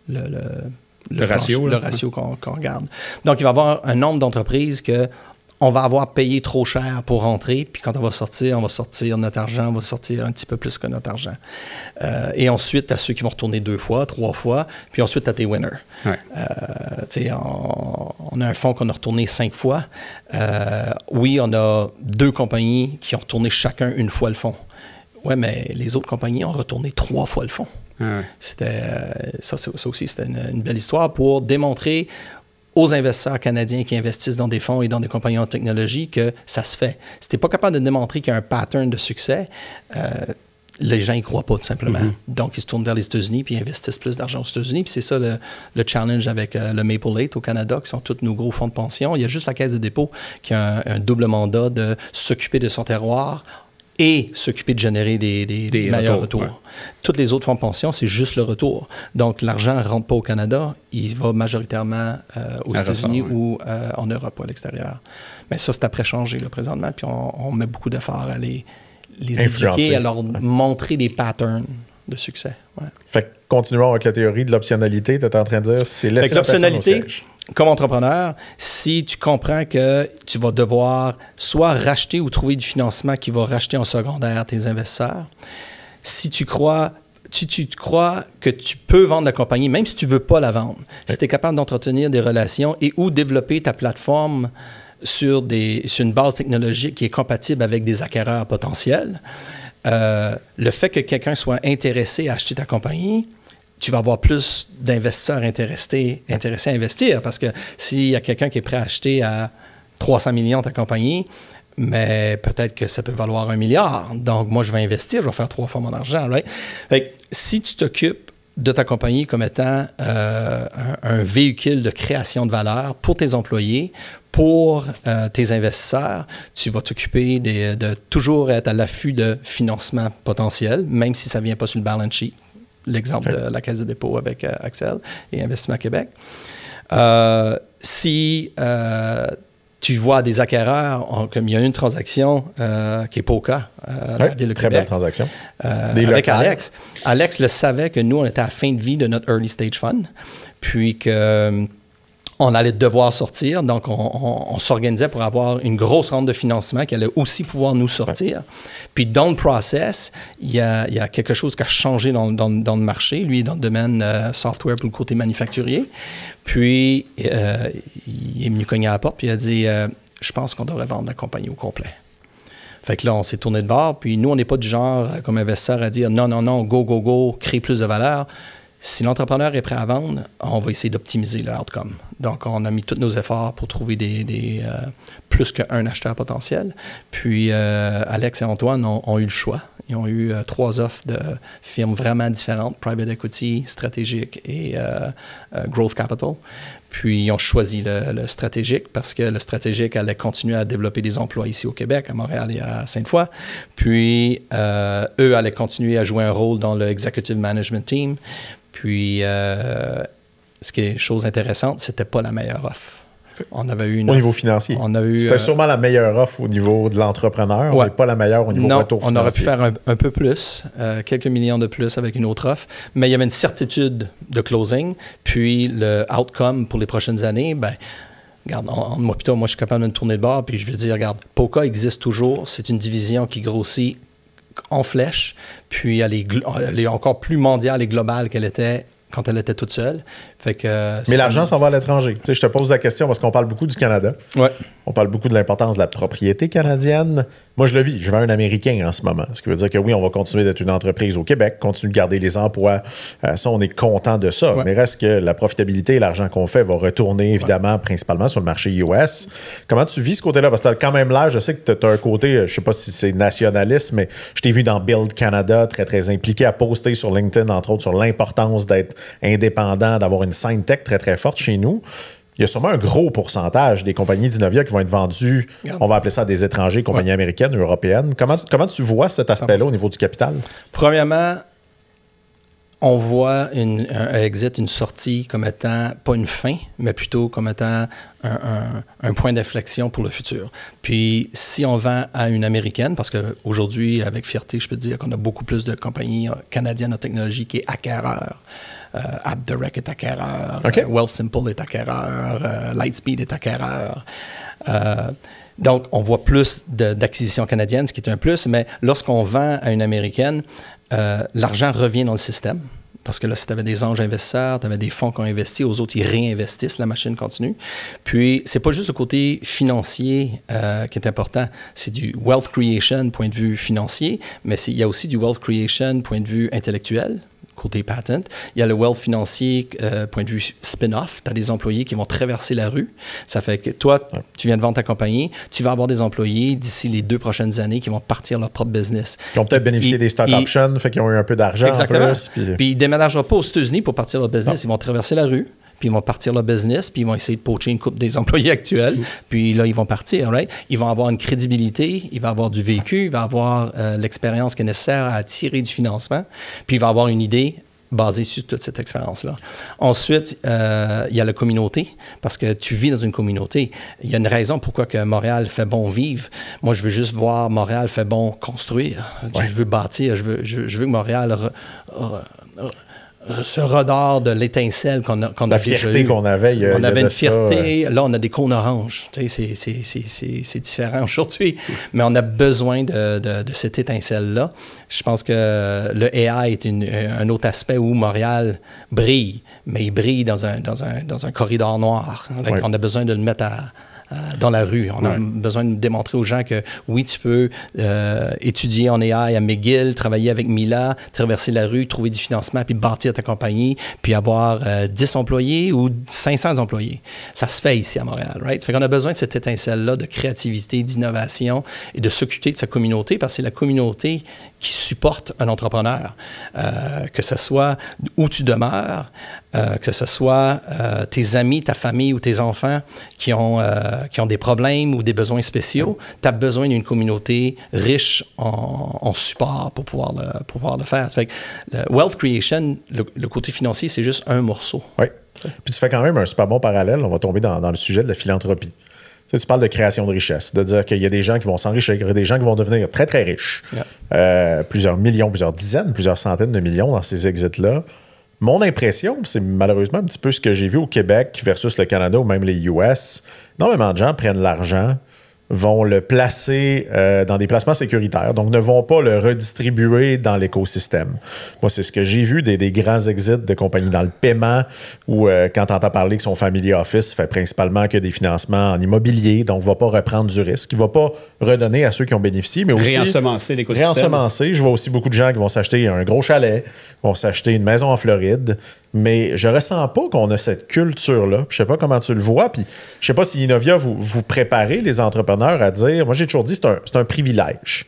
le ratio qu'on regarde. Donc, il va y avoir un nombre d'entreprises qu'on va avoir payé trop cher pour rentrer, puis quand on va sortir notre argent, on va sortir un petit peu plus que notre argent. Et ensuite, tu as ceux qui vont retourner 2 fois, 3 fois, puis ensuite, tu as tes winners.
Ouais.
On a un fonds qu'on a retourné 5 fois. Oui, on a 2 compagnies qui ont retourné chacun 1 fois le fonds. Oui, mais les autres compagnies ont retourné 3 fois le fonds.
Ouais.
Ça aussi, c'était une belle histoire pour démontrer aux investisseurs canadiens qui investissent dans des fonds et dans des compagnies en technologie que ça se fait. Si tu n'es pas capable de démontrer qu'il y a un pattern de succès, les gens n'y croient pas, tout simplement. Mm-hmm. Donc, ils se tournent vers les États-Unis puis ils investissent plus d'argent aux États-Unis. Puis c'est ça le challenge avec le Maple 8 au Canada, qui sont tous nos gros fonds de pension. Il y a juste la Caisse de dépôt qui a un double mandat de s'occuper de son terroir et s'occuper de générer des meilleurs retours. Ouais. Tous les autres fonds de pension, c'est juste le retour. Donc, l'argent ne rentre pas au Canada, il va majoritairement aux États-Unis ou en Europe ou à l'extérieur. Mais ça, c'est après changé là, présentement, puis on met beaucoup d'efforts à les éduquer, à leur montrer des patterns de succès. Ouais.
Fait que continuons avec la théorie de l'optionnalité. Tu es en train de dire, c'est laisser la personne au siège.
Comme entrepreneur, si tu comprends que tu vas devoir soit racheter ou trouver du financement qui va racheter en secondaire tes investisseurs, si tu crois que tu peux vendre la compagnie, même si tu ne veux pas la vendre, si tu es capable d'entretenir des relations et ou développer ta plateforme sur une base technologique qui est compatible avec des acquéreurs potentiels, le fait que quelqu'un soit intéressé à acheter ta compagnie, tu vas avoir plus d'investisseurs intéressés à investir, parce que s'il y a quelqu'un qui est prêt à acheter à 300 millions ta compagnie, mais peut-être que ça peut valoir 1 milliard. Donc, moi, je vais investir, je vais faire 3 fois mon argent. Right? Fait que, si tu t'occupes de ta compagnie comme étant un véhicule de création de valeur pour tes employés, pour tes investisseurs, tu vas t'occuper de toujours être à l'affût de financement potentiel, même si ça ne vient pas sur le balance sheet. L'exemple de la Caisse de dépôt avec Axel et Investissement Québec. Si tu vois des acquéreurs, comme il y a une transaction qui est Poca, la Ville de
très
Québec.
Belle transaction.
Avec Alex. Alex le savait que nous, on était à la fin de vie de notre early stage fund, puis que on allait devoir sortir, donc on s'organisait pour avoir une grosse ronde de financement qui allait aussi pouvoir nous sortir. Puis dans le process, il y a quelque chose qui a changé dans le marché. Lui, dans le domaine software pour le côté manufacturier. Puis il est venu cogner à la porte, puis il a dit je pense qu'on devrait vendre la compagnie au complet. Fait que là, on s'est tourné de bord, puis nous, on n'est pas du genre, comme investisseur, à dire non, go, crée plus de valeur. Si l'entrepreneur est prêt à vendre, on va essayer d'optimiser le outcome. Donc, on a mis tous nos efforts pour trouver plus qu'un acheteur potentiel. Puis, Alex et Antoine ont eu le choix. Ils ont eu 3 offres de firmes vraiment différentes, private equity, stratégique et growth capital. Puis, ils ont choisi le stratégique parce que le stratégique allait continuer à développer des emplois ici au Québec, à Montréal et à Sainte-Foy. Puis, eux allaient continuer à jouer un rôle dans le executive management team. Puis, ce qui est chose intéressante, c'était pas la meilleure offre. On avait eu une
au niveau financier. C'était sûrement la meilleure offre au niveau de l'entrepreneur, mais pas la meilleure au niveau retour financier.
On aurait pu faire un peu plus, quelques millions de plus avec une autre offre, mais il y avait une certitude de closing, puis le outcome pour les prochaines années, ben, regarde, moi je suis capable de me tourner de bord, puis je veux dire, regarde, Poca existe toujours, c'est une division qui grossit en flèche, puis elle est encore plus mondiale et globale qu'elle était quand elle était toute seule. Fait que,
mais l'argent s'en va à l'étranger. Tu sais, je te pose la question parce qu'on parle beaucoup du Canada.
Ouais.
On parle beaucoup de l'importance de la propriété canadienne. Moi, je le vis. Je veux un Américain en ce moment. Ce qui veut dire que oui, on va continuer d'être une entreprise au Québec, continuer de garder les emplois. Ça, on est content de ça. Ouais. Mais reste que la profitabilité et l'argent qu'on fait va retourner, évidemment, principalement sur le marché US. Comment tu vis ce côté-là? Parce que tu as quand même l'air, je sais que tu as un côté, je sais pas si c'est nationaliste, mais je t'ai vu dans Build Canada, très, très impliqué à poster sur LinkedIn, entre autres, sur l'importance d'être indépendant, d'avoir une scène tech très, très forte chez nous. Il y a sûrement un gros pourcentage des compagnies d'Innovia qui vont être vendues, on va appeler ça des étrangers, compagnies américaines, européennes. Comment tu vois cet aspect-là au niveau du capital?
Premièrement, on voit un exit, une sortie comme étant pas une fin, mais plutôt comme étant un point d'inflexion pour le futur. Puis, si on vend à une américaine, parce qu'aujourd'hui, avec fierté, je peux te dire qu'on a beaucoup plus de compagnies canadiennes en technologie qui est acquéreur. AppDirect est acquéreur, okay. Wealthsimple est acquéreur, Lightspeed est acquéreur. Donc, on voit plus d'acquisitions canadiennes, ce qui est un plus, mais lorsqu'on vend à une américaine, l'argent revient dans le système. Parce que là, si tu avais des anges investisseurs, tu avais des fonds qui ont investi, aux autres, ils réinvestissent, la machine continue. Puis, c'est pas juste le côté financier qui est important, c'est du wealth creation, point de vue financier, mais il y a aussi du wealth creation, point de vue intellectuel, côté patent. Il y a le wealth financier, point de vue spin-off. Tu as des employés qui vont traverser la rue. Ça fait que toi, tu viens de vendre ta compagnie, tu vas avoir des employés d'ici les 2 prochaines années qui vont partir leur propre business.
Qui ont peut-être bénéficié des stock options, fait qu'ils ont eu un peu d'argent en plus.
Puis ils ne déménageront pas aux États-Unis pour partir leur business. Ils vont traverser la rue. Puis ils vont partir leur business, puis ils vont essayer de poacher une couple des employés actuels. Puis là, ils vont partir, right? Ils vont avoir une crédibilité, il va avoir du vécu, il va avoir l'expérience qui est nécessaire à attirer du financement, puis il va avoir une idée basée sur toute cette expérience-là. Ensuite, il y a la communauté, parce que tu vis dans une communauté. Il y a une raison pourquoi que Montréal fait bon vivre. Moi, je veux juste voir Montréal fait bon construire. Ouais. Je veux bâtir, je veux que Montréal se redore de l'étincelle qu'on a
la fierté qu'on avait.
On avait une fierté. Là, on a des cônes oranges. Tu sais, c'est différent aujourd'hui. Mais on a besoin de cette étincelle-là. Je pense que le AI est un autre aspect où Montréal brille, mais il brille dans un corridor noir. Ouais. On a besoin de le mettre dans la rue. On a besoin de démontrer aux gens que oui, tu peux étudier en AI à McGill, travailler avec Mila, traverser la rue, trouver du financement, puis bâtir ta compagnie, puis avoir 10 employés ou 500 employés. Ça se fait ici à Montréal, right? Ça fait qu'on a besoin de cette étincelle-là de créativité, d'innovation et de s'occuper de sa communauté, parce que c'est la communauté qui supporte un entrepreneur. Que ce soit où tu demeures, que ce soit tes amis, ta famille ou tes enfants qui ont des problèmes ou des besoins spéciaux, tu as besoin d'une communauté riche en support pour pouvoir le faire. Ça fait que le wealth creation, le côté financier, c'est juste un morceau.
Oui. Puis tu fais quand même un super bon parallèle. On va tomber dans le sujet de la philanthropie. Tu parles de création de richesse, de dire qu'il y a des gens qui vont s'enrichir, il y a des gens qui vont devenir très, très riches. Yeah. Plusieurs millions, plusieurs dizaines, plusieurs centaines de millions dans ces exits-là. Mon impression, c'est malheureusement un petit peu ce que j'ai vu au Québec versus le Canada ou même les US. Énormément de gens prennent l'argent, vont le placer dans des placements sécuritaires, donc ne vont pas le redistribuer dans l'écosystème. Moi, c'est ce que j'ai vu des grands exits de compagnies dans le paiement ou quand tu entends parler que son family office fait principalement que des financements en immobilier, donc ne va pas reprendre du risque. Il ne va pas redonner à ceux qui ont bénéficié, mais aussi
réensemencer l'écosystème.
Réensemencer. Je vois aussi beaucoup de gens qui vont s'acheter un gros chalet, vont s'acheter une maison en Floride, mais je ressens pas qu'on a cette culture-là. Je sais pas comment tu le vois, puis je sais pas si Innovia, vous préparez les entrepreneurs à dire, moi j'ai toujours dit, c'est un privilège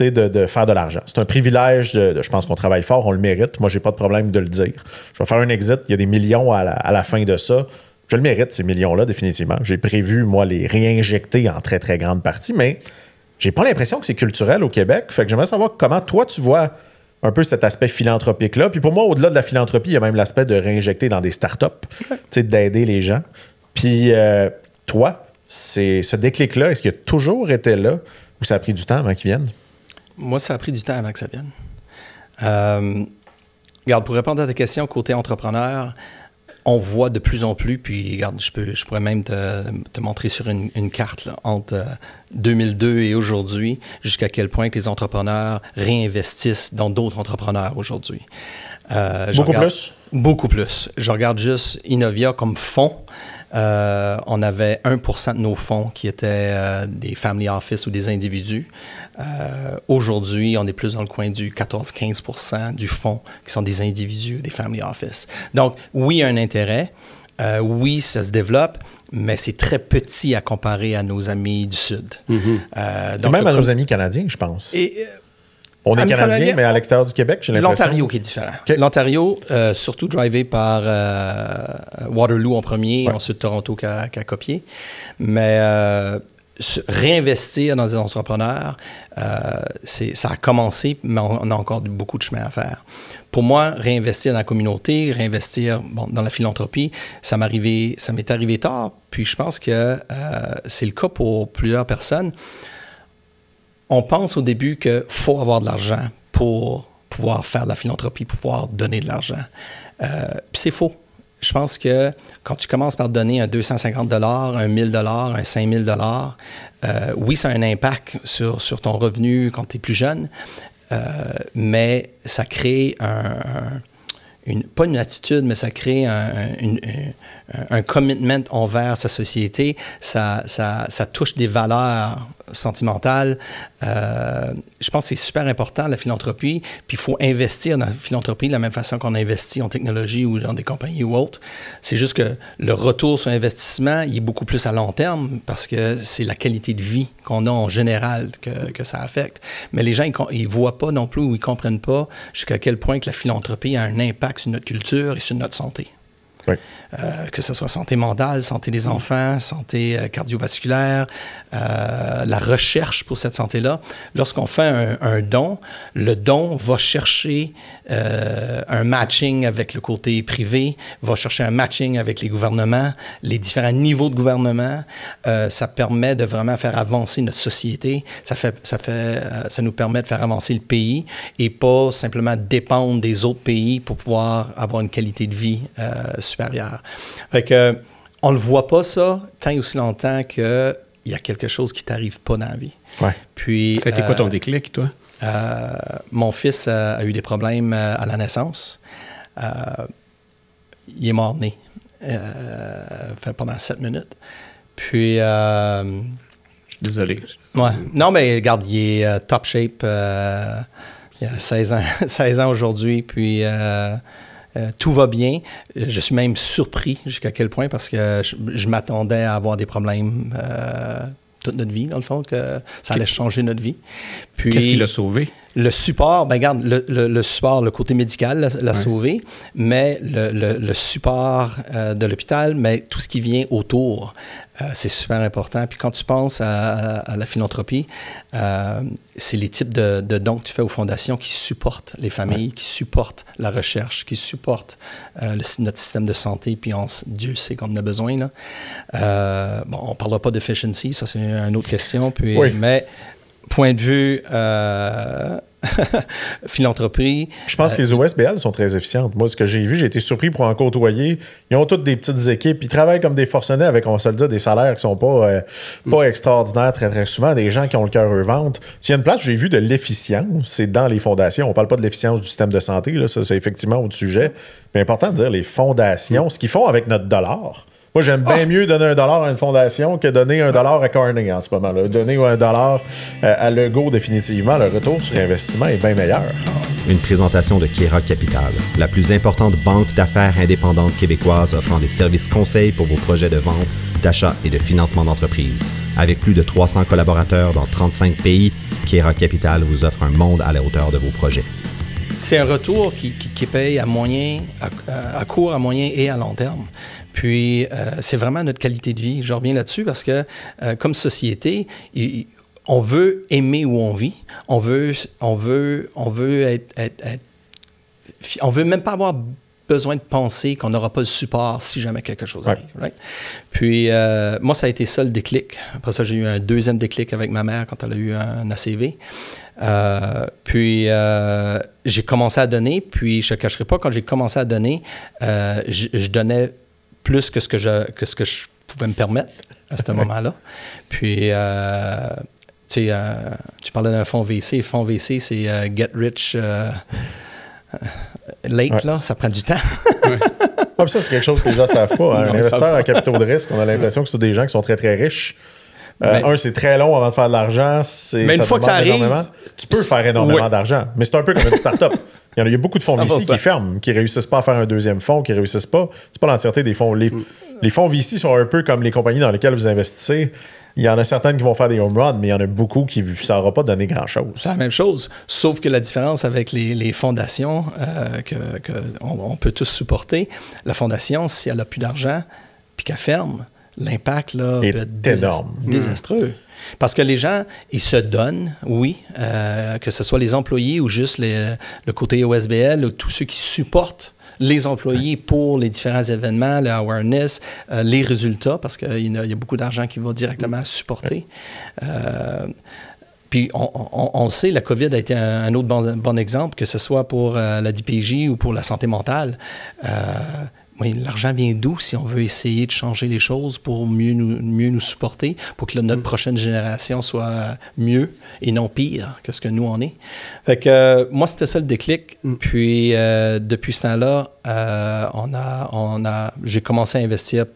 de faire de l'argent. C'est un privilège je pense qu'on travaille fort, on le mérite. Moi, j'ai pas de problème de le dire. Je vais faire un exit, il y a des millions à la fin de ça. Je le mérite, ces millions-là, définitivement. J'ai prévu, moi, les réinjecter en très, très grande partie, mais j'ai pas l'impression que c'est culturel au Québec. Fait que j'aimerais savoir comment toi, tu vois un peu cet aspect philanthropique-là. Puis pour moi, au-delà de la philanthropie, il y a même l'aspect de réinjecter dans des startups, d'aider les gens. Puis toi, ce déclic-là, est-ce qu'il a toujours été là ou ça a pris du temps avant qu'il vienne? Moi,
ça a pris du temps avant que ça vienne. Regarde, pour répondre à ta question, côté entrepreneur, on voit de plus en plus, puis regarde, je pourrais même te montrer sur une carte là, entre 2002 et aujourd'hui, jusqu'à quel point que les entrepreneurs réinvestissent dans d'autres entrepreneurs aujourd'hui. Beaucoup plus. Je regarde juste Innovia comme fonds. On avait 1% de nos fonds qui étaient des family office ou des individus. Aujourd'hui, on est plus dans le coin du 14-15% du fonds qui sont des individus, des family office. Donc, oui, il y a un intérêt. Oui, ça se développe, mais c'est très petit à comparer à nos amis du Sud.
Donc, même à nos amis canadiens, je pense. On est Canadiens, mais à l'extérieur du Québec, j'ai l'impression.
L'Ontario qui est différent. Okay. L'Ontario, surtout drivé par Waterloo en premier, ensuite Toronto qui a copié. Mais réinvestir dans des entrepreneurs, ça a commencé, mais on a encore beaucoup de chemin à faire. Pour moi, réinvestir dans la communauté, réinvestir dans la philanthropie, ça m'est arrivé tard. Puis je pense que c'est le cas pour plusieurs personnes. On pense au début qu'il faut avoir de l'argent pour pouvoir faire de la philanthropie, pour pouvoir donner de l'argent. Puis c'est faux. Je pense que quand tu commences par donner un 250 $, un 1 000 $, un 5 000 $, oui, ça a un impact sur ton revenu quand tu es plus jeune, mais ça crée pas une attitude, mais ça crée un commitment envers sa société. Ça touche des valeurs sentimentales. Je pense que c'est super important, la philanthropie. Puis il faut investir dans la philanthropie de la même façon qu'on investit en technologie ou dans des compagnies ou autres. C'est juste que le retour sur investissement, il est beaucoup plus à long terme parce que c'est la qualité de vie qu'on a en général que ça affecte. Mais les gens, ils ne voient pas non plus ou ils ne comprennent pas jusqu'à quel point que la philanthropie a un impact sur notre culture et sur notre santé.
Oui.
Que ce soit santé mentale, santé des enfants, santé cardiovasculaire, la recherche pour cette santé-là. Lorsqu'on fait un don, le don va chercher un matching avec le côté privé, va chercher un matching avec les gouvernements, les différents niveaux de gouvernement. Ça permet de vraiment faire avancer notre société. Ça nous permet de faire avancer le pays et pas simplement dépendre des autres pays pour pouvoir avoir une qualité de vie supérieure. Fait que, on ne le voit pas ça tant et aussi longtemps qu'il y a quelque chose qui ne t'arrive pas dans la vie.
Ouais.
Puis, ça a été quoi ton déclic, toi?
Mon fils a eu des problèmes à la naissance. Il est mort-né pendant 7 minutes. Puis...
Désolé.
Ouais. Non, mais regarde, il est top shape. Il a 16 ans aujourd'hui, puis... tout va bien. Je suis même surpris jusqu'à quel point parce que je m'attendais à avoir des problèmes toute notre vie, dans le fond, que ça allait changer notre vie. Puis,
qu'est-ce qui l'a sauvé?
Le support, ben regarde, le support, le côté médical l'a sauvé, mais le support de l'hôpital, mais tout ce qui vient autour, c'est super important. Puis quand tu penses à la philanthropie, c'est les types de dons que tu fais aux fondations qui supportent les familles, qui supportent la recherche, qui supportent notre système de santé, puis Dieu sait qu'on en a besoin. Là. On ne parlera pas d'efficiency, ça c'est une autre question, puis, mais point de vue philanthropie.
Je pense que les OSBL sont très efficientes. Moi, ce que j'ai vu, j'ai été surpris pour en côtoyer. Ils ont toutes des petites équipes. Ils travaillent comme des forcenés avec, on se le dit, des salaires qui sont pas extraordinaires très, très souvent. Des gens qui ont le cœur au ventre. S'il y a une place où j'ai vu de l'efficience, c'est dans les fondations. On parle pas de l'efficience du système de santé. Là, ça, c'est effectivement autre sujet. Mais important de dire les fondations, ce qu'ils font avec notre dollar. Moi, j'aime bien mieux donner $1 à une fondation que donner $1 à Carnegie en ce moment-là. Donner $1 à Legault, définitivement, le retour sur investissement est bien meilleur.
Une présentation de Kayra Capital, la plus importante banque d'affaires indépendante québécoise offrant des services conseils pour vos projets de vente, d'achat et de financement d'entreprise. Avec plus de 300 collaborateurs dans 35 pays, Kayra Capital vous offre un monde à la hauteur de vos projets.
C'est un retour qui paye à court, à moyen et à long terme. Puis, c'est vraiment notre qualité de vie. Je reviens là-dessus parce que, comme société, on veut aimer où on vit. On veut on veut même pas avoir besoin de penser qu'on n'aura pas le support si jamais quelque chose arrive. Right? Puis, moi, ça a été ça le déclic. Après ça, j'ai eu un deuxième déclic avec ma mère quand elle a eu un ACV. Puis, j'ai commencé à donner. Puis, je ne cacherai pas, quand j'ai commencé à donner, je donnais plus que ce que je pouvais me permettre à ce moment-là. Puis, tu parlais d'un fonds VC. Fonds VC, c'est Get Rich... late, là, ça prend du temps.
Ça, c'est quelque chose que les gens ne savent pas. Un investisseur à capitaux de risque, on a l'impression que c'est des gens qui sont très, très riches. C'est très long avant de faire de l'argent.
Mais une fois que ça arrive...
Tu peux faire énormément d'argent, mais c'est un peu comme une start-up. Il y a beaucoup de fonds VC qui ferment, qui ne réussissent pas à faire un deuxième fonds, qui ne réussissent pas. C'est pas l'entièreté des fonds. Les fonds VC sont un peu comme les compagnies dans lesquelles vous investissez. Il y en a certaines qui vont faire des home runs, mais il y en a beaucoup qui ça n'aura pas donné grand-chose.
C'est la même chose, sauf que la différence avec les fondations qu'on peut tous supporter, la fondation, si elle n'a plus d'argent puis qu'elle ferme, l'impact là, peut être désastreux. Parce que les gens, ils se donnent, oui, que ce soit les employés ou juste le côté OSBL ou tous ceux qui supportent les employés pour les différents événements, le awareness, les résultats, parce qu'il y a beaucoup d'argent qui va directement supporter. Puis, on sait, la COVID a été un autre bon exemple, que ce soit pour la DPJ ou pour la santé mentale. Oui, l'argent vient d'où si on veut essayer de changer les choses pour mieux nous supporter, pour que notre prochaine génération soit mieux et non pire que ce que nous on est. Fait que moi, c'était ça le déclic. Puis depuis ce temps-là, j'ai commencé à investir,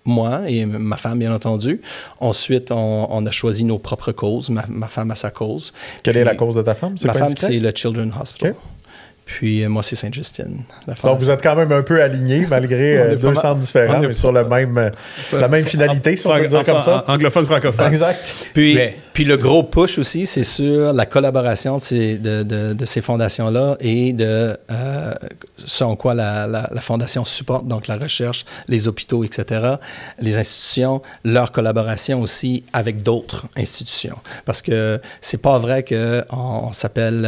moi et ma femme, bien entendu. Ensuite, on a choisi nos propres causes. Ma femme a sa cause.
Quelle est la cause de ta femme?
Ma femme, c'est le Children's Hospital. Okay. Puis moi, c'est Sainte-Justine.
Donc, vous êtes quand même un peu alignés, malgré deux centres différents, mais sur la même finalité, si on peut dire comme ça.
Anglophone, francophone.
Exact.
Puis le gros push aussi, c'est sur la collaboration de ces fondations-là et de ce en quoi la fondation supporte, donc la recherche, les hôpitaux, etc., les institutions, leur collaboration aussi avec d'autres institutions. Parce que c'est pas vrai qu'on s'appelle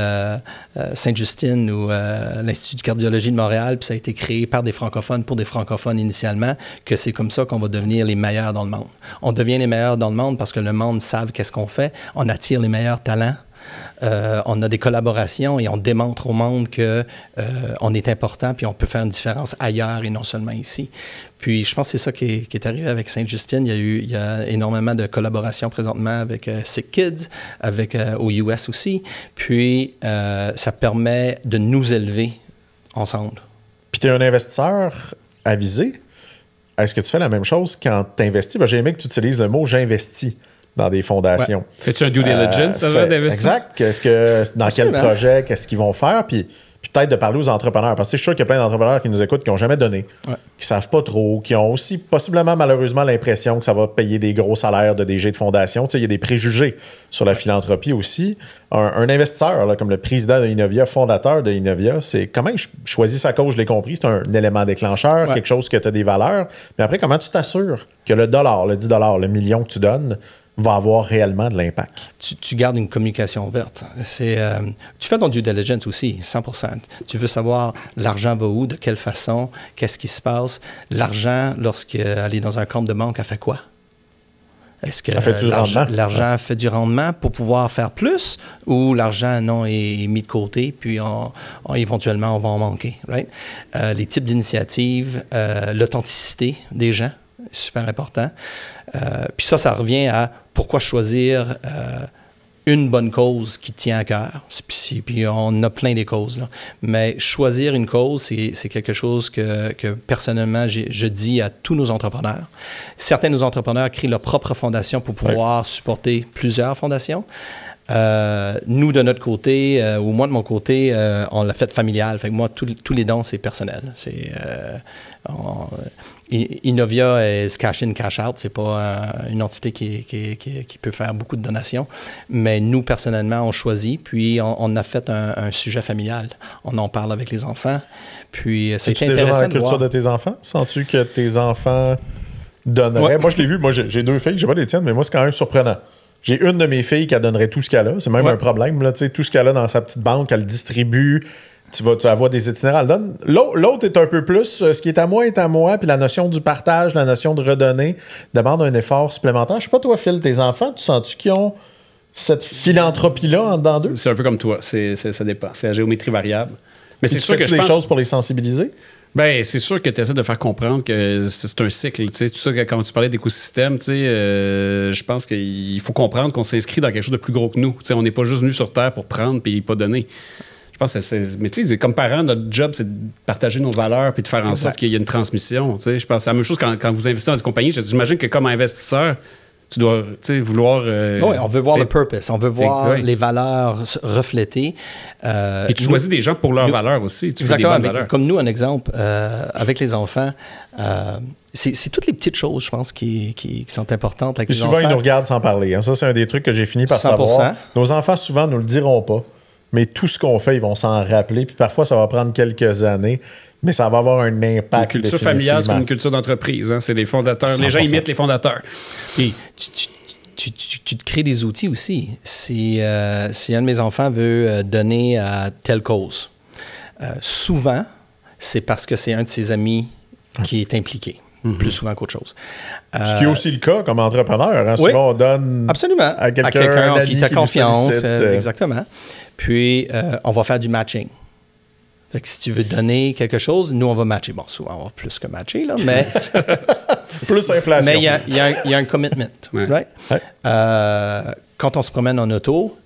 Sainte-Justine ou l'Institut de cardiologie de Montréal, puis ça a été créé par des francophones pour des francophones initialement, que c'est comme ça qu'on va devenir les meilleurs dans le monde. On devient les meilleurs dans le monde parce que le monde savent qu'est-ce qu'on fait. On attire les meilleurs talents. On a des collaborations et on démontre au monde qu'on est important puis on peut faire une différence ailleurs et non seulement ici. Puis je pense que c'est ça qui est arrivé avec Sainte-Justine. Il y a énormément de collaborations présentement avec Sick Kids, aux US aussi. Puis ça permet de nous élever ensemble.
Puis tu es un investisseur avisé. Est-ce que tu fais la même chose quand tu investis? J'ai aimé que tu utilises le mot « j'investis » dans des fondations.
Ouais. Fais-tu un due diligence d'investir?
Exact. Dans quel projet, qu'est-ce qu'ils vont faire? Puis peut-être de parler aux entrepreneurs. Parce que je suis sûr qu'il y a plein d'entrepreneurs qui nous écoutent, qui n'ont jamais donné, qui ne savent pas trop, qui ont aussi possiblement, malheureusement, l'impression que ça va payer des gros salaires de DG de fondation. Tu sais, il y a des préjugés sur la philanthropie aussi. Un investisseur, là, comme le président de Innovia, fondateur de Innovia, c'est comment il choisit sa cause, je l'ai compris, c'est un élément déclencheur, quelque chose que tu as des valeurs. Mais après, comment tu t'assures que le dollar, le 10 $, le million que tu donnes, va avoir réellement de l'impact?
Tu gardes une communication ouverte. Tu fais ton due diligence aussi, 100%. Tu veux savoir l'argent va où, de quelle façon, qu'est-ce qui se passe. L'argent, lorsqu'elle est dans un compte de banque, elle fait quoi? Est-ce que l'argent fait du rendement pour pouvoir faire plus ou l'argent, non, est mis de côté puis éventuellement, on va en manquer, right? Les types d'initiatives, l'authenticité des gens, super important. Puis ça revient à pourquoi choisir une bonne cause qui tient à cœur. Puis on a plein des causes, là. Mais choisir une cause, c'est quelque chose que personnellement, je dis à tous nos entrepreneurs. Certains de nos entrepreneurs créent leur propre fondation pour pouvoir supporter plusieurs fondations. Nous, de notre côté, ou moi de mon côté, on l'a fait familial. Fait que moi, tous les dons, c'est personnel. Innovia est cash in, cash out. C'est pas une entité qui peut faire beaucoup de donations. Mais nous, personnellement, on choisit. Puis, on a fait un sujet familial. On en parle avec les enfants. Puis, c'est intéressant
déjà dans la
de
culture
voir.
de tes enfants? Sens-tu que tes enfants donneraient?
Ouais.
Moi, je l'ai vu. Moi, j'ai deux filles. J'ai pas les tiennes, mais moi, c'est quand même surprenant. J'ai une de mes filles qui donnerait tout ce qu'elle a. C'est même un problème. Là, tout ce qu'elle a dans sa petite banque, elle le distribue. Tu vas avoir des itinéraires. Elle donne. L'autre est un peu plus ce qui est à moi. Puis la notion du partage, la notion de redonner demande un effort supplémentaire. Je sais pas, toi, Phil, tes enfants, tu sens-tu qu'ils ont cette philanthropie-là en dedans d'eux?
C'est un peu comme toi. Ça dépend. C'est à géométrie variable. Mais c'est sûr que
tu fais des choses pour les sensibiliser?
Ben, c'est sûr que tu essaies de faire comprendre que c'est un cycle. Tout ça, quand tu parlais d'écosystème, je pense qu'il faut comprendre qu'on s'inscrit dans quelque chose de plus gros que nous. On n'est pas juste venu sur Terre pour prendre puis pas donner. Je pense que mais tu sais, comme parents, notre job, c'est de partager nos valeurs puis de faire en sorte qu'il y ait une transmission. Je pense que c'est la même chose quand vous investissez dans une compagnie. J'imagine que comme investisseur, tu dois vouloir...
oui, on veut voir le purpose. On veut voir les valeurs reflétées.
Et tu choisis des gens pour leurs valeurs aussi. Tu fais des bonnes valeurs.
Comme nous, un exemple, avec les enfants, c'est toutes les petites choses, je pense, qui sont importantes avec les enfants.
Souvent, ils nous regardent sans parler. Hein. Ça, c'est un des trucs que j'ai fini par 100%. Savoir. Nos enfants, souvent, ne nous le diront pas. Mais tout ce qu'on fait, ils vont s'en rappeler. Puis parfois, ça va prendre quelques années, mais ça va avoir un impact.
Une culture familiale, c'est comme une culture d'entreprise. Hein? C'est les fondateurs. 100%. Les gens imitent les fondateurs.
Puis tu te crées des outils aussi. Si un de mes enfants veut donner à telle cause, souvent, c'est parce que c'est un de ses amis qui est impliqué. Plus souvent qu'autre chose.
Ce qui est aussi le cas comme entrepreneur. Hein?
Oui,
souvent, on donne
absolument.
à quelqu'un
en qui tu as confiance. Exactement. Puis, on va faire du matching. Fait que si tu veux donner quelque chose, nous, on va matcher. Bon, souvent, on va plus que matcher, là, mais...
plus inflation.
Mais il y a un commitment, right? Ouais. Quand on se promène en auto,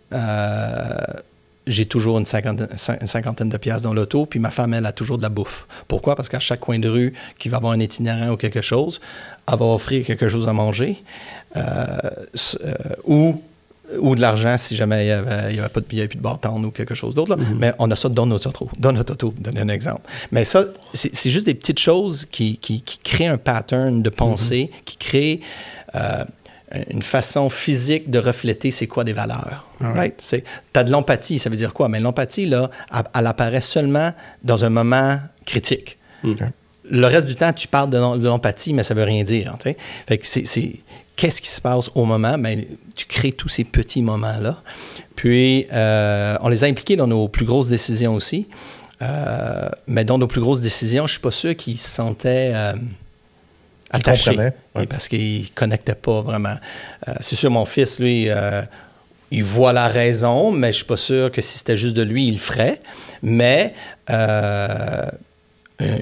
j'ai toujours une cinquantaine de piastres dans l'auto, puis ma femme, elle a toujours de la bouffe. Pourquoi? Parce qu'à chaque coin de rue qui va avoir un itinérant ou quelque chose, elle va offrir quelque chose à manger ou de l'argent si jamais il n'y avait plus de bartende ou quelque chose d'autre. Mais on a ça dans notre auto. Dans notre auto, donner un exemple. Mais ça, c'est juste des petites choses qui créent un pattern de pensée, qui créent une façon physique de refléter c'est quoi des valeurs. Right? Tu as de l'empathie, ça veut dire quoi? Mais l'empathie, là, elle apparaît seulement dans un moment critique. Okay. Le reste du temps, tu parles de l'empathie, mais ça ne veut rien dire. T'sais? Fait que qu'est-ce qui se passe au moment? Ben, tu crées tous ces petits moments-là. Puis, on les a impliqués dans nos plus grosses décisions aussi. Mais dans nos plus grosses décisions, je ne suis pas sûr qu'ils se sentaient attachés. Parce qu'ils ne connectaient pas vraiment. C'est sûr, mon fils, lui, il voit la raison, mais je ne suis pas sûr que si c'était juste de lui, il le ferait. Mais